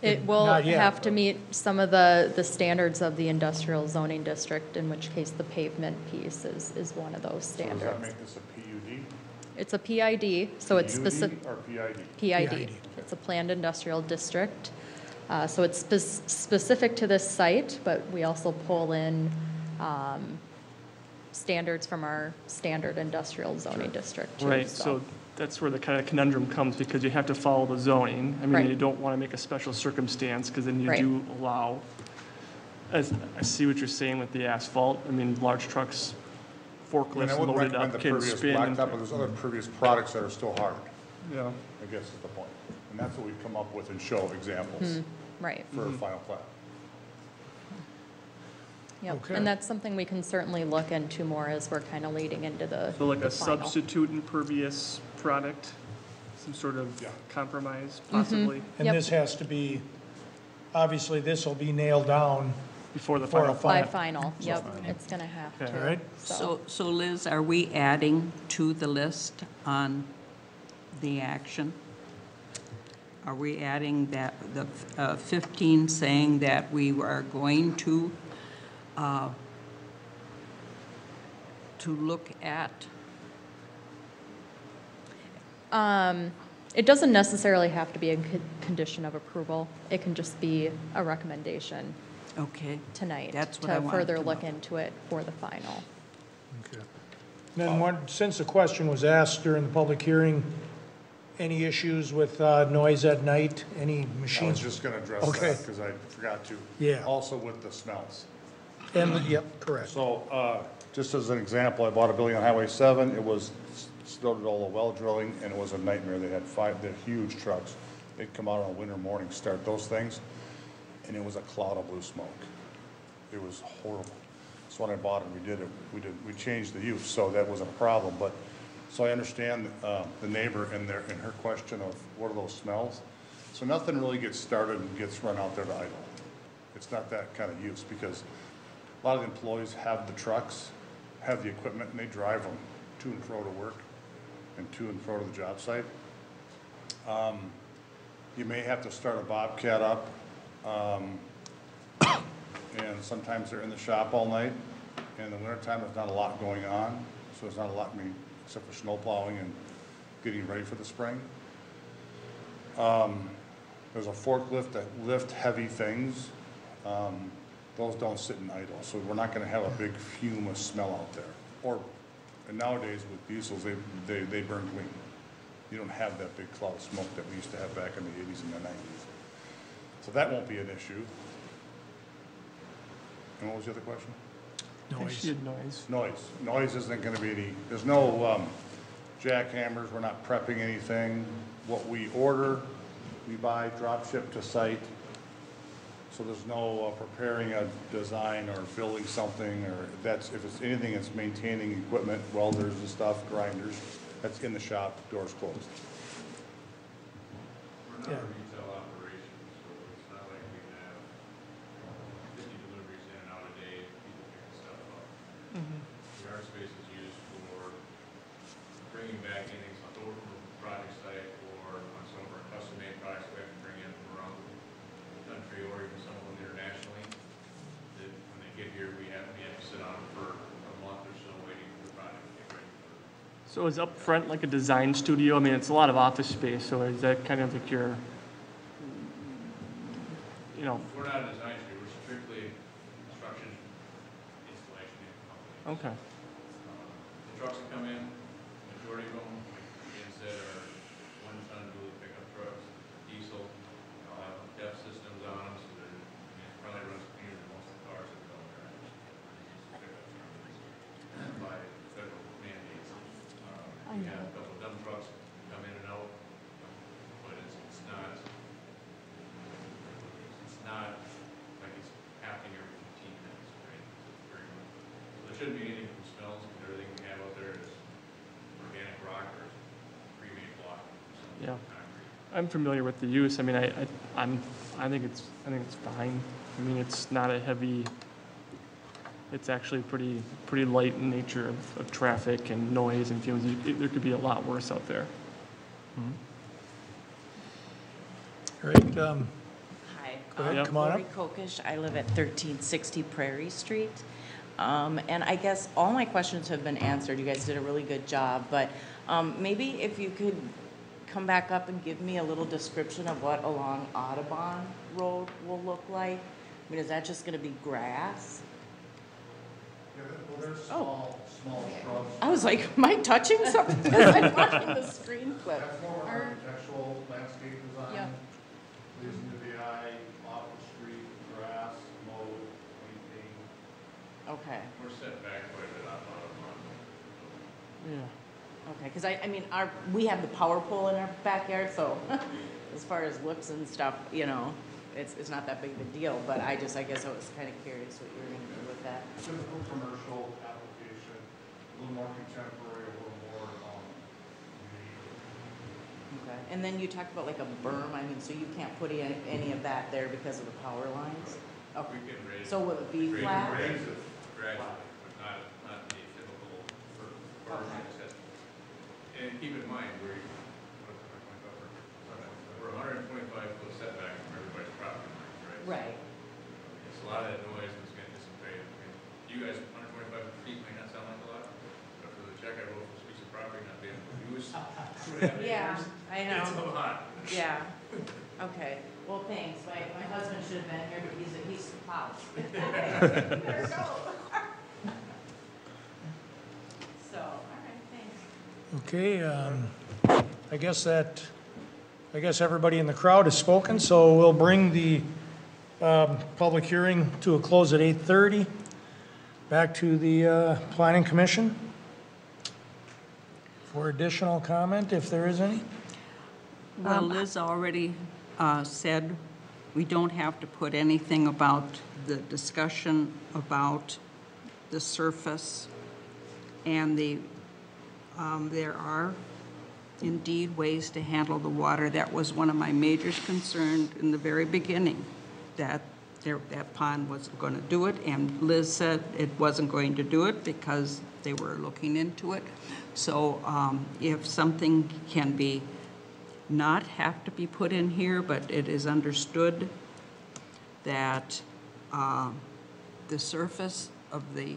It will Not yet, have to but- meet some of the standards of the industrial zoning district, in which case the pavement piece is one of those So does that standards. make this a PUD? It's a PID, so it's PUD specific. or PID? PID. It's a planned industrial district. So it's specific to this site, but we also pull in standards from our standard industrial zoning district too. Right, so that's where the kind of conundrum comes, because you have to follow the zoning. I mean, Right. you don't want to make a special circumstance, because then you Right. do allow, as I see what you're saying with the asphalt. I mean, large trucks, I mean, I forklifts wouldn't loaded recommend up the can pervious spin. blacktop, but there's other pervious products that are still hard, Yeah, I guess is the point. And that's what we've come up with and show examples Right, for a final plat. yep. Okay. And that's something we can certainly look into more as we're kind of leading into the so like the a final. substitute impervious product, some sort of Yeah. compromise possibly, And Yep. this has to be, obviously, this will be nailed down, before the For a final By plat. final, yep, it's gonna have Okay. to. all right? So Liz, are we adding to the list on the action? Are we adding that, the 15 saying that we are going to look at? It doesn't necessarily have to be a condition of approval. It can just be a recommendation Okay, tonight. That's what I wanted further to look know. into it for the final. Okay. Then since the question was asked during the public hearing, any issues with noise at night, any I was machines? just gonna address Okay. that, because I forgot to. Yeah. Also with the smells. Yep, correct. So, just as an example, I bought a building on Highway 7, it was, started all the well drilling, and it was a nightmare. They had huge trucks. They'd come out on a winter morning, start those things, and it was a cloud of blue smoke. It was horrible. So when I bought it, we changed the use, so that wasn't a problem, but, so I understand, the neighbor and her question of what are those smells? So nothing really gets started and gets run out there to idle. It's not that kind of use, because a lot of the employees have the trucks, have the equipment, and they drive them to and fro to work and to and fro to the job site. You may have to start a Bobcat up, and sometimes they're in the shop all night. In the wintertime, there's not a lot going on, so there's not a lot, except for snow plowing and getting ready for the spring. There's a forklift that lift heavy things. Those don't sit in idle, so we're not gonna have a big fume of smell out there. And nowadays with diesels, they burn clean. You don't have that big cloud of smoke that we used to have back in the 80s and the 90s. So that won't be an issue. And what was the other question? Noise. Noise isn't gonna be any, there's no jackhammers, we're not prepping anything. What we order, we buy, drop ship to site. So there's no preparing a design or building something, or if it's anything that's maintaining equipment, welders and stuff, grinders, that's in the shop, doors closed. We're not a retail operation, so it's not like we have 50 deliveries in and out a day, people picking stuff up. Our space is used for bringing back anything left over from a project site, or on some of our custom-made products we have to bring in from around the country, or even some of them internationally. That when they get here, we have to sit on them for a month or so, waiting for the product to get ready. So is up front like a design studio? I mean, it's a lot of office space, so is that kind of like your, you know? We're not a design studio, we're strictly construction, installation company. Okay. The trucks that come in, majority of them, like Ian said, are one-ton dually pickup trucks, diesel, they'll have DEF systems on them, so they're, it probably runs cleaner than most of the cars that go there. By federal mandates. We have a couple of dump trucks come in and out, but it's not like it's happening every 15 minutes, right? So there shouldn't be anything from smells, because everything we have out there is organic rock or pre-made block. Yeah. I'm familiar with the use. I mean, I think it's fine. I mean, it's not a heavy, it's actually pretty light in nature of traffic and noise and fumes. There could be a lot worse out there. All right, Hi. Go ahead, come on up. Lori Kokish. I live at 1360 Prairie Street. And I guess all my questions have been answered. You guys did a really good job. But maybe if you could come back up and give me a little description of what along Audubon Road will look like. I mean, is that just going to be grass? Yeah, well, there's small shrubs. I was like, am I touching something? Because I'm watching the screen flip. That's more architectural landscape design. Yep. Pleasing to the eye, off the street, grass, mowed, maintained. Okay. We're set back quite a bit off Audubon. Yeah. Okay, because I mean, we have the power pole in our backyard, so as far as looks and stuff, you know, it's not that big of a deal, but I guess I was kind of curious what you were going to do with that. Typical commercial application, a little more contemporary, a little more unique. Okay, and then you talked about like a berm, I mean, so you can't put any of that there because of the power lines? Okay. We can raise. So will it be flat? Raise it gradually, but not the typical for and keep in mind, we're 125 foot setback from everybody's property lines, right? Right. It's a lot of that noise that's going to dissipate. I mean, you guys, 125 feet may not sound like a lot, but for the check I wrote for a piece of property not being used, Yeah, I know. it's a lot. Yeah, okay, well, thanks, my husband should have been here, but he's plowed. Better go. So, all right, thanks. Okay, I guess everybody in the crowd has spoken, so we'll bring the public hearing to a close at 8:30. Back to the Planning Commission for additional comment, if there is any. Well, Liz already said we don't have to put anything about the discussion about the surface, and there are indeed ways to handle the water. That was one of my major concerns in the very beginning, that pond wasn't going to do it, and Liz said it wasn't going to do it because they were looking into it. So if something can be not have to be put in here, but it is understood that the surface of the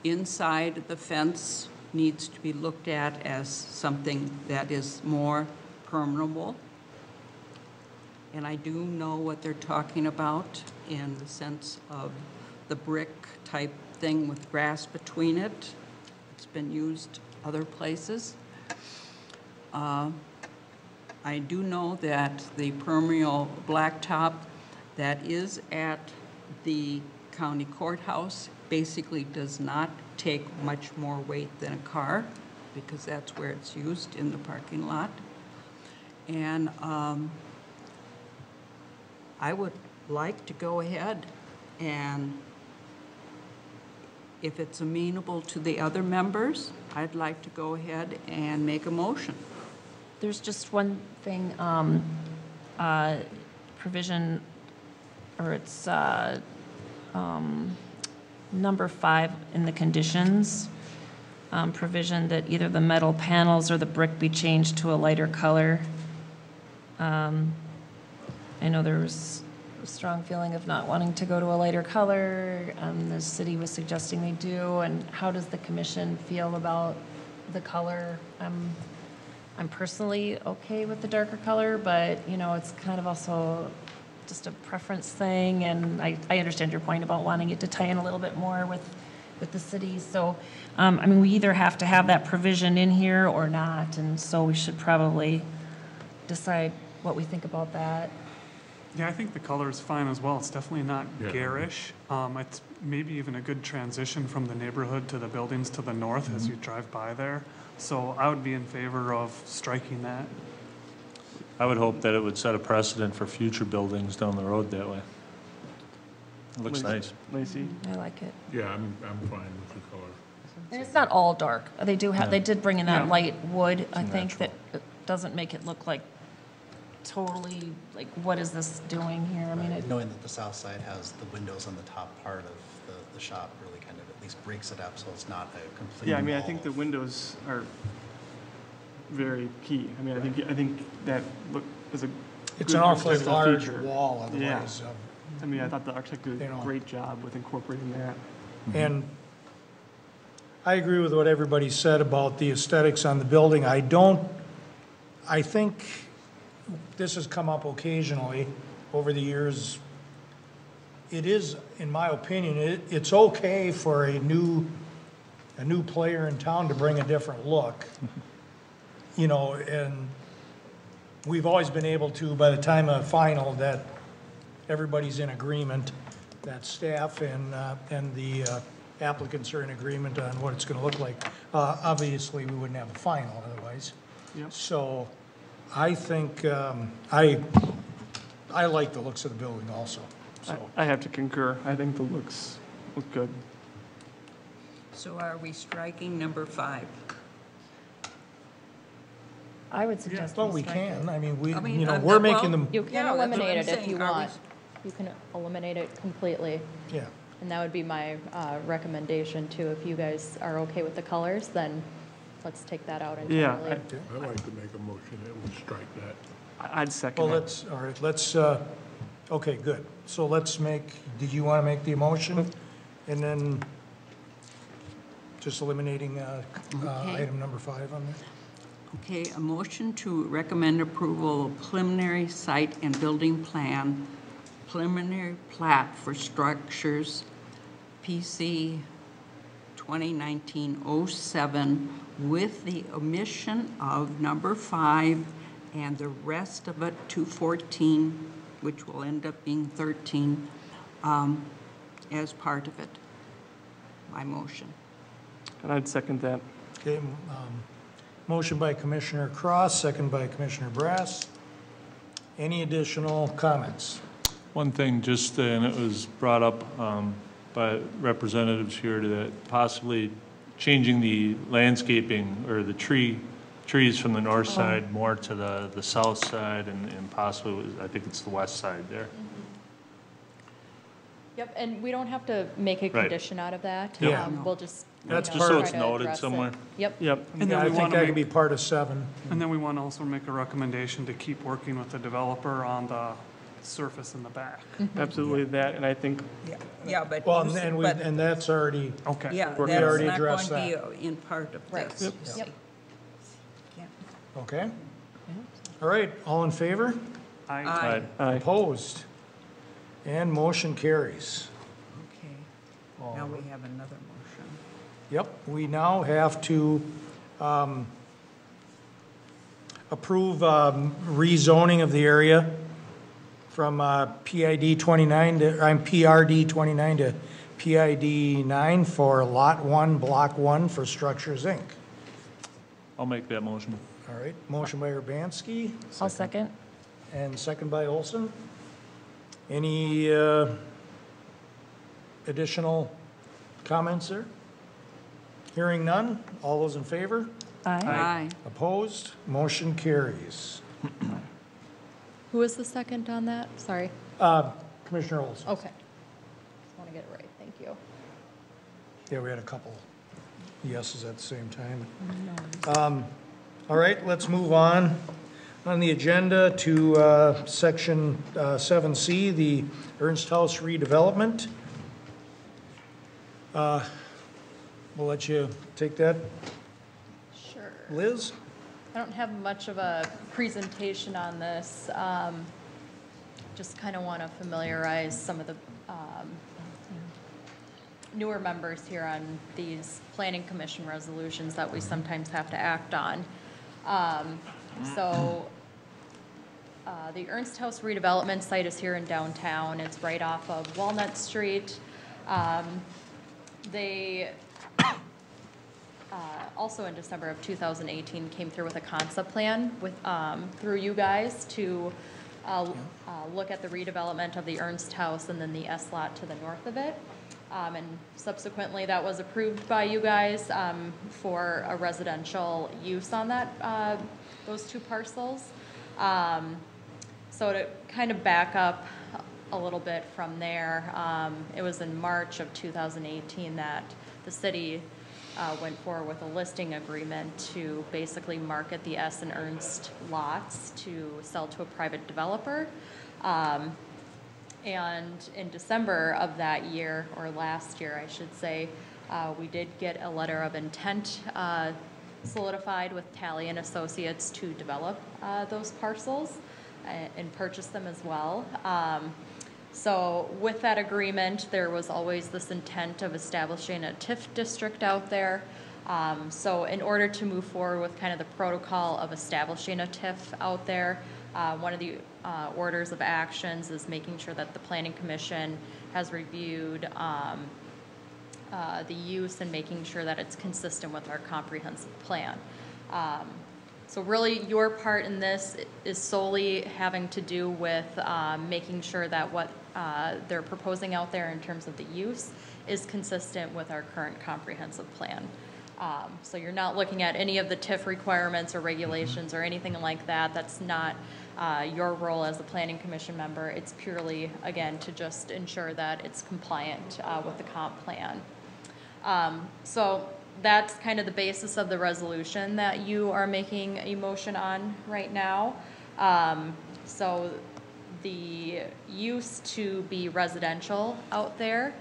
inside of the fence needs to be looked at as something that is more permeable, And I do know what they're talking about in the sense of the brick type thing with grass between it. It's been used other places. I do know that the permeable blacktop that is at the county courthouse basically does not take much more weight than a car, because that's where it's used, in the parking lot. And I would like to go ahead and, if it's amenable to the other members, I'd like to go ahead and make a motion. There's just one thing, provision, or it's number 5 in the conditions, provision that either the metal panels or the brick be changed to a lighter color. I know there was a strong feeling of not wanting to go to a lighter color. The city was suggesting they do. And how does the commission feel about the color? I'm personally okay with the darker color, but, you know, it's kind of also just a preference thing. And I understand your point about wanting it to tie in a little bit more with the city. So, I mean, we either have to have that provision in here or not. And so we should probably decide what we think about that. Yeah, I think the color is fine as well. It's definitely not garish. It's maybe even a good transition from the neighborhood to the buildings to the north as you drive by there. So I would be in favor of striking that. I would hope that it would set a precedent for future buildings down the road that way. It looks nice. Lacey? I like it. Yeah, I'm fine with the color. And it's not all dark. They do have, they did bring in that Yeah. light wood, I think, that doesn't make it look like totally, like, what is this doing here? I mean, it, Knowing that the south side has the windows on the top part of the shop really kind of at least breaks it up so it's not a complete Yeah, I mean, I wall think the of- windows are very key. I mean, I think that look is a It's good an awfully architectural large feature. wall Yeah. otherwise. I mean, I thought the architect did You a know. great job with incorporating that. And I agree with what everybody said about the aesthetics on the building. I think this has come up occasionally over the years. It is, in my opinion, it's okay for a new player in town to bring a different look. You know, and we've always been able to, by the time of final, that everybody's in agreement, that staff and the applicants are in agreement on what it's gonna look like. Obviously, we wouldn't have a final otherwise. Yep. So I think, I like the looks of the building also, so. I have to concur. I think the looks look good. So are we striking number 5? I would suggest Well, we we strike it. can, I mean, we, I mean, you know, well, we're making them, You can Yeah, that's what eliminate I'm it if saying. you Are we- want. You can eliminate it completely. yeah. And that would be my recommendation too. If you guys are okay with the colors, then let's take that out Yeah, entirely. I'd like to make a motion that we strike that. I'd second Well, that. all right, let's, okay, good. So let's did you want to make the motion? And then just eliminating item number 5 on there? Okay, a motion to recommend approval of preliminary site and building plan, preliminary plat for structures, PC 2019-07, with the omission of number 5 and the rest of it to 14, which will end up being 13, as part of it. My motion. And I'd second that. Okay, motion by Commissioner Cross, second by Commissioner Brass. Any additional comments? One thing, just, and it was brought up by representatives here, that possibly changing the landscaping or the trees from the north side more to the south side and possibly, I think it's the west side there. Yep, and we don't have to make a Right. condition out of that. Yeah. We'll just, That's Just so try it's to noted address it. somewhere. Yep. Yep. And Yeah, then I we think want that to could be part of 7. and then we want to also make a recommendation to keep working with the developer on the surface in the back. Absolutely that, and I think, Yeah, but. Well, you- and but- and that's already, Okay. Yeah, We that's already not going addressed to be in part of Right. this. Yep. okay? All right, all in favor? Aye. Opposed? And motion carries. Okay, now we have another motion. Yep, we now have to approve rezoning of the area from PID 29 to, PRD 29 to PID 9 for Lot 1, Block 1 for Structures, Inc. I'll make that motion. All right, motion by Urbanski I'll second. and second by Olson. Any additional comments there? Hearing none, all those in favor? Aye. Opposed? Motion carries. Who was the second on that? Sorry. Commissioner Olson. Okay. Just want to get it right. Thank you. Yeah, we had a couple yeses at the same time. All right, let's move on the agenda to section 7C, the Ernst House redevelopment. We'll let you take that, Sure. Liz. I don't have much of a presentation on this. Just kind of want to familiarize some of the newer members here on these planning commission resolutions that we sometimes have to act on. The Ernst House redevelopment site is here in downtown. It's right off of Walnut Street. They also in December of 2018 came through with a concept plan with through you guys to look at the redevelopment of the Ernst House and then the S lot to the north of it. And subsequently that was approved by you guys for a residential use on that those two parcels. So to kind of back up a little bit from there, it was in March of 2018 that the city went forward with a listing agreement to basically market the S and Ernst lots to sell to a private developer. And in December of that year, or last year I should say, we did get a letter of intent solidified with Talley and Associates to develop those parcels and purchase them as well. So with that agreement, there was always this intent of establishing a TIF district out there. So in order to move forward with kind of the protocol of establishing a TIF out there, one of the orders of actions is making sure that the Planning Commission has reviewed the use and making sure that it's consistent with our comprehensive plan. So really your part in this is solely having to do with making sure that what they're proposing out there in terms of the use is consistent with our current comprehensive plan. So you're not looking at any of the TIF requirements or regulations or anything like that. That's not your role as a Planning Commission member. It's purely, again, to just ensure that it's compliant with the comp plan. So that's kind of the basis of the resolution that you are making a motion on right now. So the use to be residential out there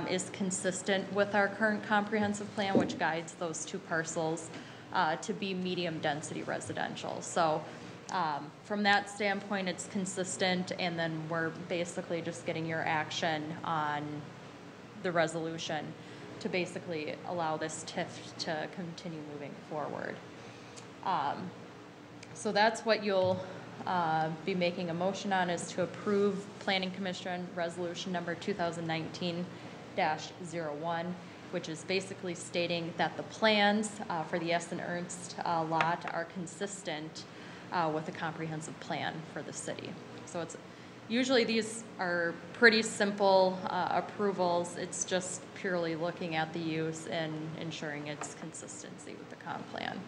is consistent with our current comprehensive plan, which guides those two parcels to be medium density residential. So from that standpoint, it's consistent, and then we're basically just getting your action on the resolution to basically allow this TIF to continue moving forward. So that's what you'll be making a motion on, is to approve Planning Commission Resolution number 2019-01, which is basically stating that the plans for the S and Ernst lot are consistent with the comprehensive plan for the city. So it's usually these are pretty simple approvals. It's just purely looking at the use and ensuring its consistency with the comp plan.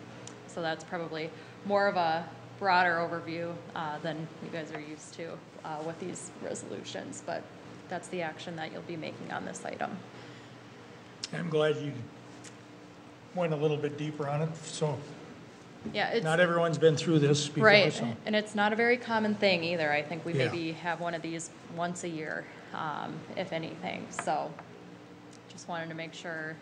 So that's probably more of a broader overview than you guys are used to with these resolutions, but that's the action that you'll be making on this item. I'm glad you went a little bit deeper on it, so yeah, it's, not everyone's been through this before. right, so. and it's not a very common thing either. I think we Yeah. maybe have one of these once a year, if anything. So just wanted to make sure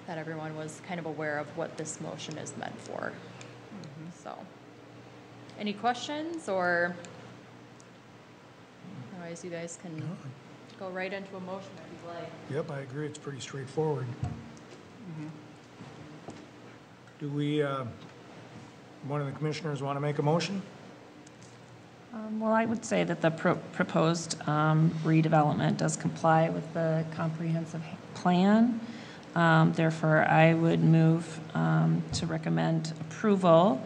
that everyone was kind of aware of what this motion is meant for. So any questions or Otherwise, you guys can go right into a motion if you'd like. Yep, I agree, it's pretty straightforward. Do we, one of the commissioners want to make a motion? Well, I would say that the proposed redevelopment does comply with the comprehensive plan. Therefore, I would move to recommend approval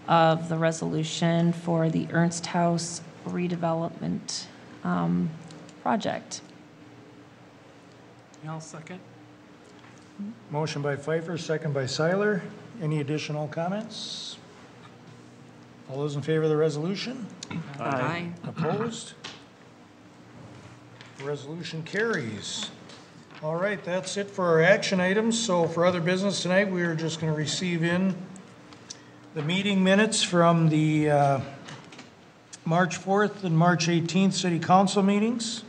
of the resolution for the Ernst House redevelopment project. Yeah, I'll second. Motion by Pfeiffer, second by Seiler. Any additional comments? All those in favor of the resolution? Aye. Opposed? The resolution carries. All right, that's it for our action items. So for other business tonight, we are just going to receive in the meeting minutes from the March 4th and March 18th city council meetings.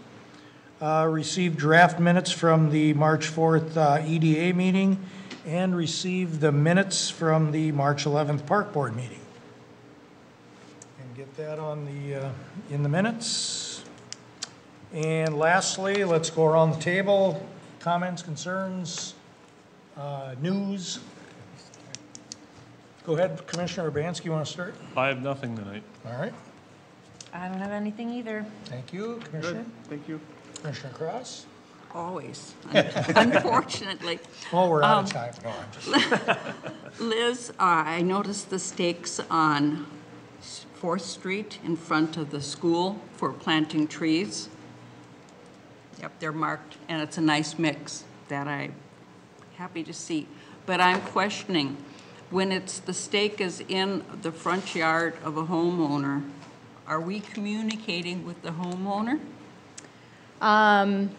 Receive draft minutes from the March 4th EDA meeting, and receive the minutes from the March 11th park board meeting. And get that on the in the minutes. And lastly, let's go around the table. Comments, concerns, news. Go ahead, Commissioner Urbanski, you want to start? I have nothing tonight. All right, I don't have anything either. thank you, Commissioner. Thank you. Commissioner Cross? Always, unfortunately. Oh, we're out of time. No, I'm just. Liz, I noticed the stakes on 4th Street in front of the school for planting trees. Yep, they're marked, and it's a nice mix that I'm happy to see. But I'm questioning, when it's the stake is in the front yard of a homeowner, are we communicating with the homeowner? I'm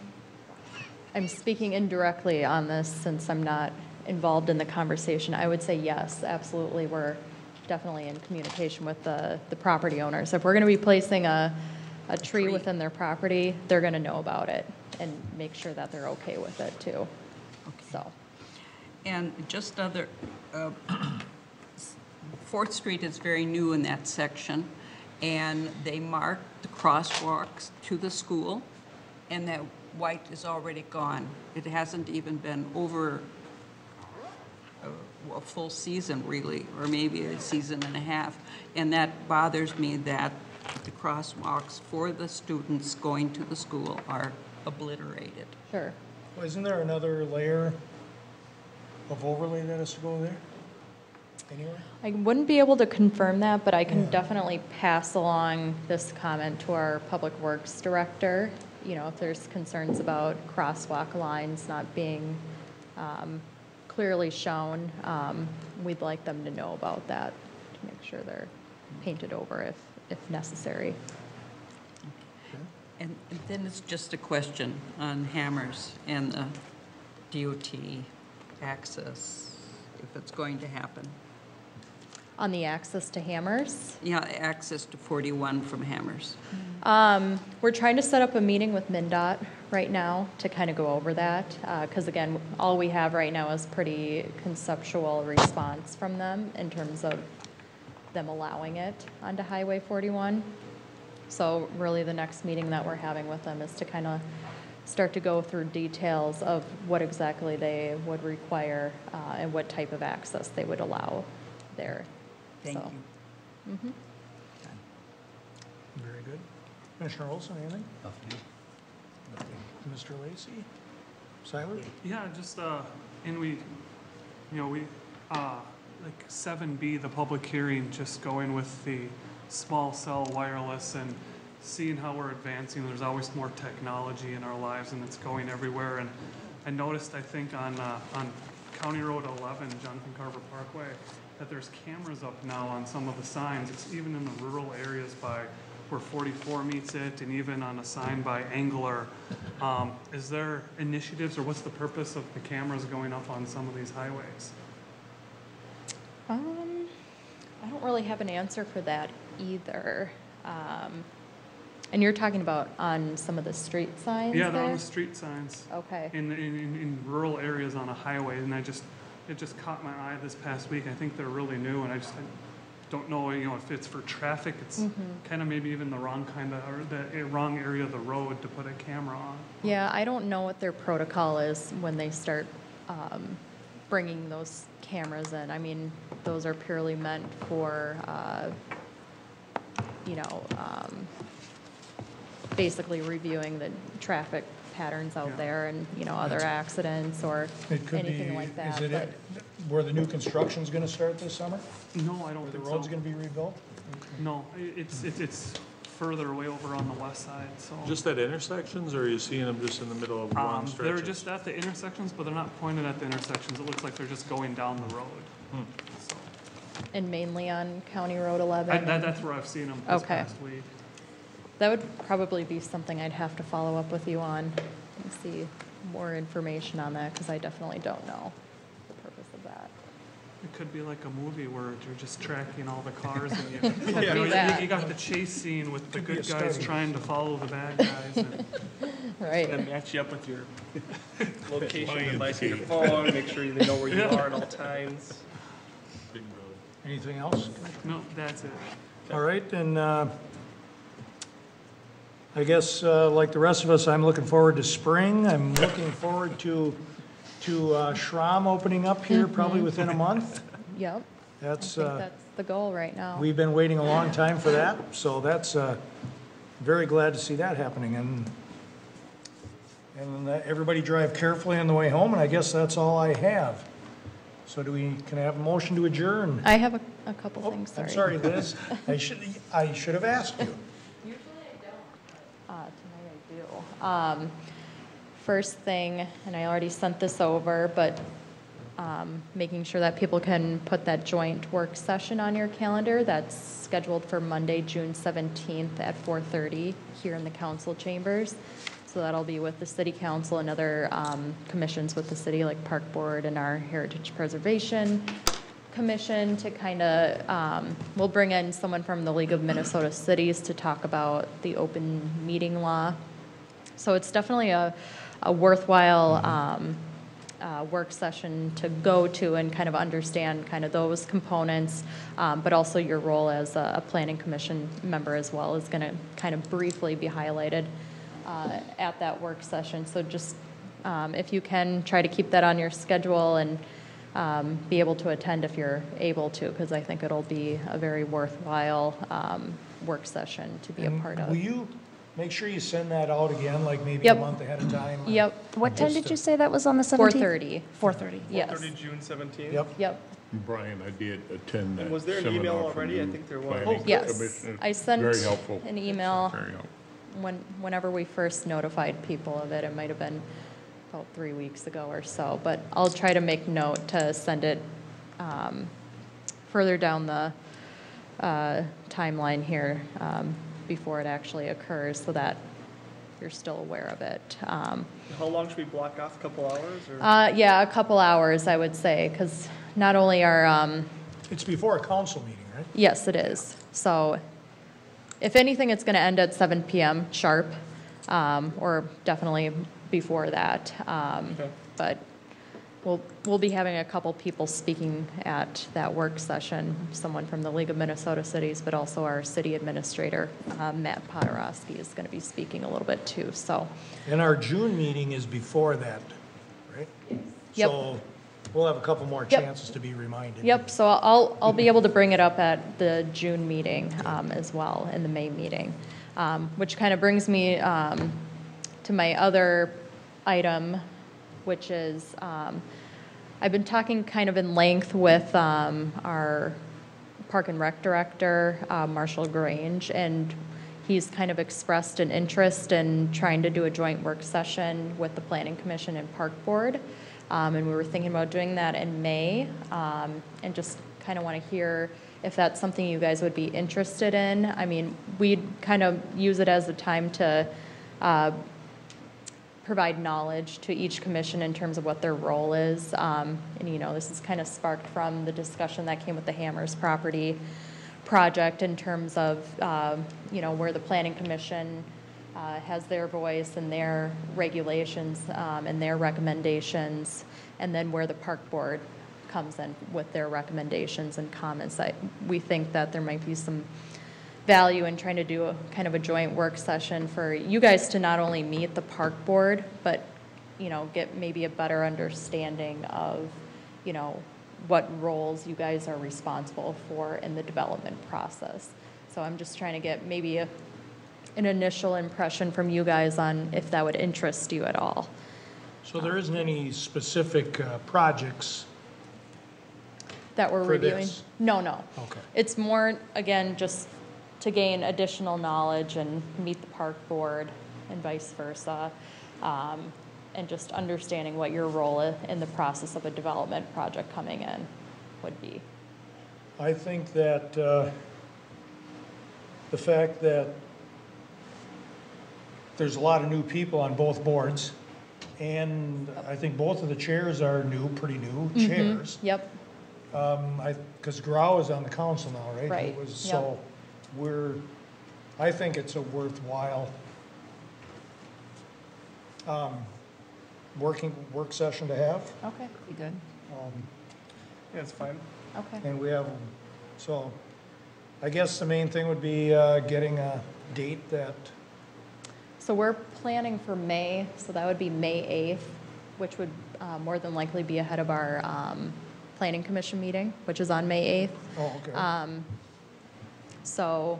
speaking indirectly on this since I'm not involved in the conversation. I would say yes, absolutely. We're definitely in communication with the property owners. If we're going to be placing a tree within their property, they're going to know about it and make sure that they're okay with it too. Okay. So. And just other, 4th Street is very new in that section, and they marked the crosswalks to the school, and that white is already gone. It hasn't even been over a full season, really, or maybe a season and a half. And that bothers me that the crosswalks for the students going to the school are obliterated. Sure. Well, isn't there another layer of overlay that has to go there? Anywhere? I wouldn't be able to confirm that, but I can definitely pass along this comment to our Public Works Director. You know, if there's concerns about crosswalk lines not being clearly shown, we'd like them to know about that to make sure they're painted over if necessary. And then it's just a question on Hammers and the DOT access, if it's going to happen. On the access to Hammers? Yeah, access to 41 from Hammers. We're trying to set up a meeting with MnDOT right now to kind of go over that, because again, all we have right now is pretty conceptual response from them in terms of them allowing it onto Highway 41. So really the next meeting that we're having with them is to kind of start to go through details of what exactly they would require and what type of access they would allow there. Thank you. Mm-hmm. Very good. Commissioner Olson, anything? Mr. Lacy? Seiler? Yeah, just, and we, like 7B, the public hearing, just going with the small cell wireless and seeing how we're advancing. There's always more technology in our lives, and it's going everywhere. And I noticed, I think, on County Road 11, Jonathan Carver Parkway, that there's cameras up now on some of the signs. It's even in the rural areas by where 44 meets it, and even on a sign by Angler. Is there initiatives, or what's the purpose of the cameras going up on some of these highways? I don't really have an answer for that either. And you're talking about on some of the street signs? Yeah, they're on there? the street signs. Okay. In rural areas on a highway, and it just caught my eye this past week. I think they're really new, and don't know, if it's for traffic, it's kind of maybe even the wrong kind of, or the wrong area of the road to put a camera on. Yeah, I don't know what their protocol is when they start bringing those cameras in. I mean, those are purely meant for, basically reviewing the traffic patterns out there and, other accidents or It could anything be, like that. is it but- where the new construction's gonna start this summer? No, I don't Where the think road's so. gonna be rebuilt? No, it's further away over on the west side, so. Just at intersections, or are you seeing them just in the middle of one stretch? They're just at the intersections, but they're not pointed at the intersections. It looks like they're just going down the road. So, And mainly on County Road 11? that's where I've seen them this Okay. past week. That would probably be something I'd have to follow up with you on and see more information on that, because I definitely don't know the purpose of that. It could be like a movie where you're just tracking all the cars and you, be that. you got the chase scene with the Could be good a guys study. trying to follow the bad guys. And Right. And match you up with your location device on your phone, make sure they know where you are at all times. Big road. Anything else? no, that's it. All right, and I guess, like the rest of us, I'm looking forward to spring. I'm looking forward to Schramm opening up here probably within a month. Yep. That's, I think that's the goal right now. we've been waiting a long time for that, so that's, very glad to see that happening. And everybody drive carefully on the way home, and I guess that's all I have. So can I have a motion to adjourn? I have a couple Oh, things, I'm sorry, Liz. I should have asked you. Tonight I do. First thing, and I already sent this over, but making sure that people can put that joint work session on your calendar. That's scheduled for Monday, June 17th at 4:30 here in the council chambers. So that'll be with the city council and other commissions with the city, like Park Board and our Heritage Preservation Commission, to kind of, we'll bring in someone from the League of Minnesota Cities to talk about the open meeting law. So it's definitely a worthwhile work session to go to and kind of understand kind of those components, but also your role as a planning commission member as well is going to kind of briefly be highlighted at that work session. So just if you can, try to keep that on your schedule and be able to attend if you're able to, because I think it'll be a very worthwhile work session to be a part of. Will you make sure you send that out again, like maybe Yep. a month ahead of time? Yep. What time did you say that was on the 17th? 4:30. 4:30. Yes. 30 June 17th. Yep. Yep. Brian, I did attend that And was there an seminar email from already? I you think there was. planning Yes. commissioner. I sent Very helpful. an email Very helpful. whenever we first notified people of it. It might have been about 3 weeks ago or so, but I'll try to make note to send it further down the timeline here before it actually occurs, so that you're still aware of it. How long should we block off? A couple hours? Or? Yeah, a couple hours, I would say, because not only are, It's before a council meeting, right? yes, it is. So if anything, it's going to end at 7 p.m. sharp, or definitely before that. Okay. But we'll be having a couple people speaking at that work session, someone from the League of Minnesota Cities, but also our city administrator, Matt Podorowski, is going to be speaking a little bit too, so. And our June meeting is before that, right? Yep. So we'll have a couple more Yep. chances to be reminded. Yep, so I'll be able to bring it up at the June meeting as well, in the May meeting, which kind of brings me to my other item, which is I've been talking kind of in length with our Park and Rec Director, Marshall Grange, and he's kind of expressed an interest in trying to do a joint work session with the Planning Commission and Park Board. And we were thinking about doing that in May, and just kind of want to hear if that's something you guys would be interested in. I mean, we'd kind of use it as a time to provide knowledge to each commission in terms of what their role is. And, this is kind of sparked from the discussion that came with the Hammers property project in terms of, where the Planning Commission has their voice and their regulations and their recommendations, and then where the Park Board comes in with their recommendations and comments. We think that there might be some value in trying to do a kind of a joint work session for you guys to not only meet the park board, but, you know, get maybe a better understanding of, you know, what roles you guys are responsible for in the development process. So I'm just trying to get maybe an initial impression from you guys on if that would interest you at all. So there isn't any specific projects That we're for reviewing? this? No, no. Okay. It's more, again, just to gain additional knowledge and meet the park board and vice versa. And just understanding what your role in the process of a development project coming in would be. I think that the fact that there's a lot of new people on both boards, and I think both of the chairs are new, pretty new chairs. Yep. Because Grau is on the council now, right? Right, So I think it's a worthwhile work session to have. Okay. Be good. Yeah, it's fine. Okay. And we have, so I guess the main thing would be getting a date that, So we're planning for May, so that would be May 8th, which would more than likely be ahead of our planning commission meeting, which is on May 8th. oh, okay. So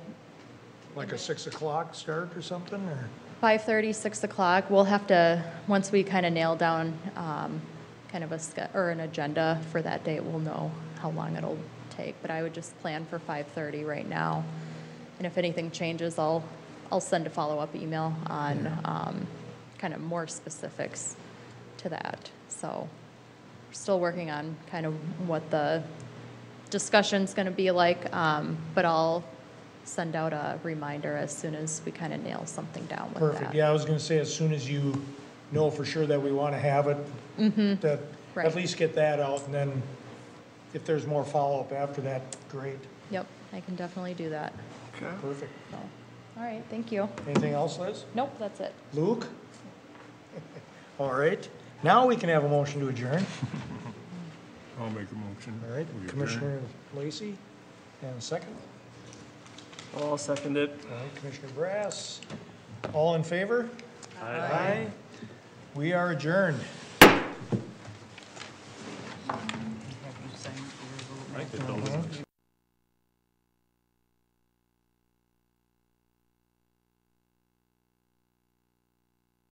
Like a 6 o'clock start or something, or? 5:30, 6 o'clock, we'll have to, once we kind of nail down kind of an agenda for that date, we'll know how long it'll take. But I would just plan for 5:30 right now. And if anything changes, I'll send a follow-up email on kind of more specifics to that. So we're still working on kind of what the discussion's going to be like, but I'll send out a reminder as soon as we kind of nail something down with that. Perfect, yeah, I was gonna say, as soon as you know for sure that we wanna have it, that, Right. at least get that out, and then if there's more follow-up after that, great. Yep, I can definitely do that. Okay. Perfect. So, all right, thank you. Anything else, Liz? Nope, that's it. Luke? All right, now we can have a motion to adjourn. I'll make a motion. All right, We adjourn. Commissioner Lacey, and a second. I'll second it. All right, Commissioner Brass. All in favor? Aye. We are adjourned. I could tell them.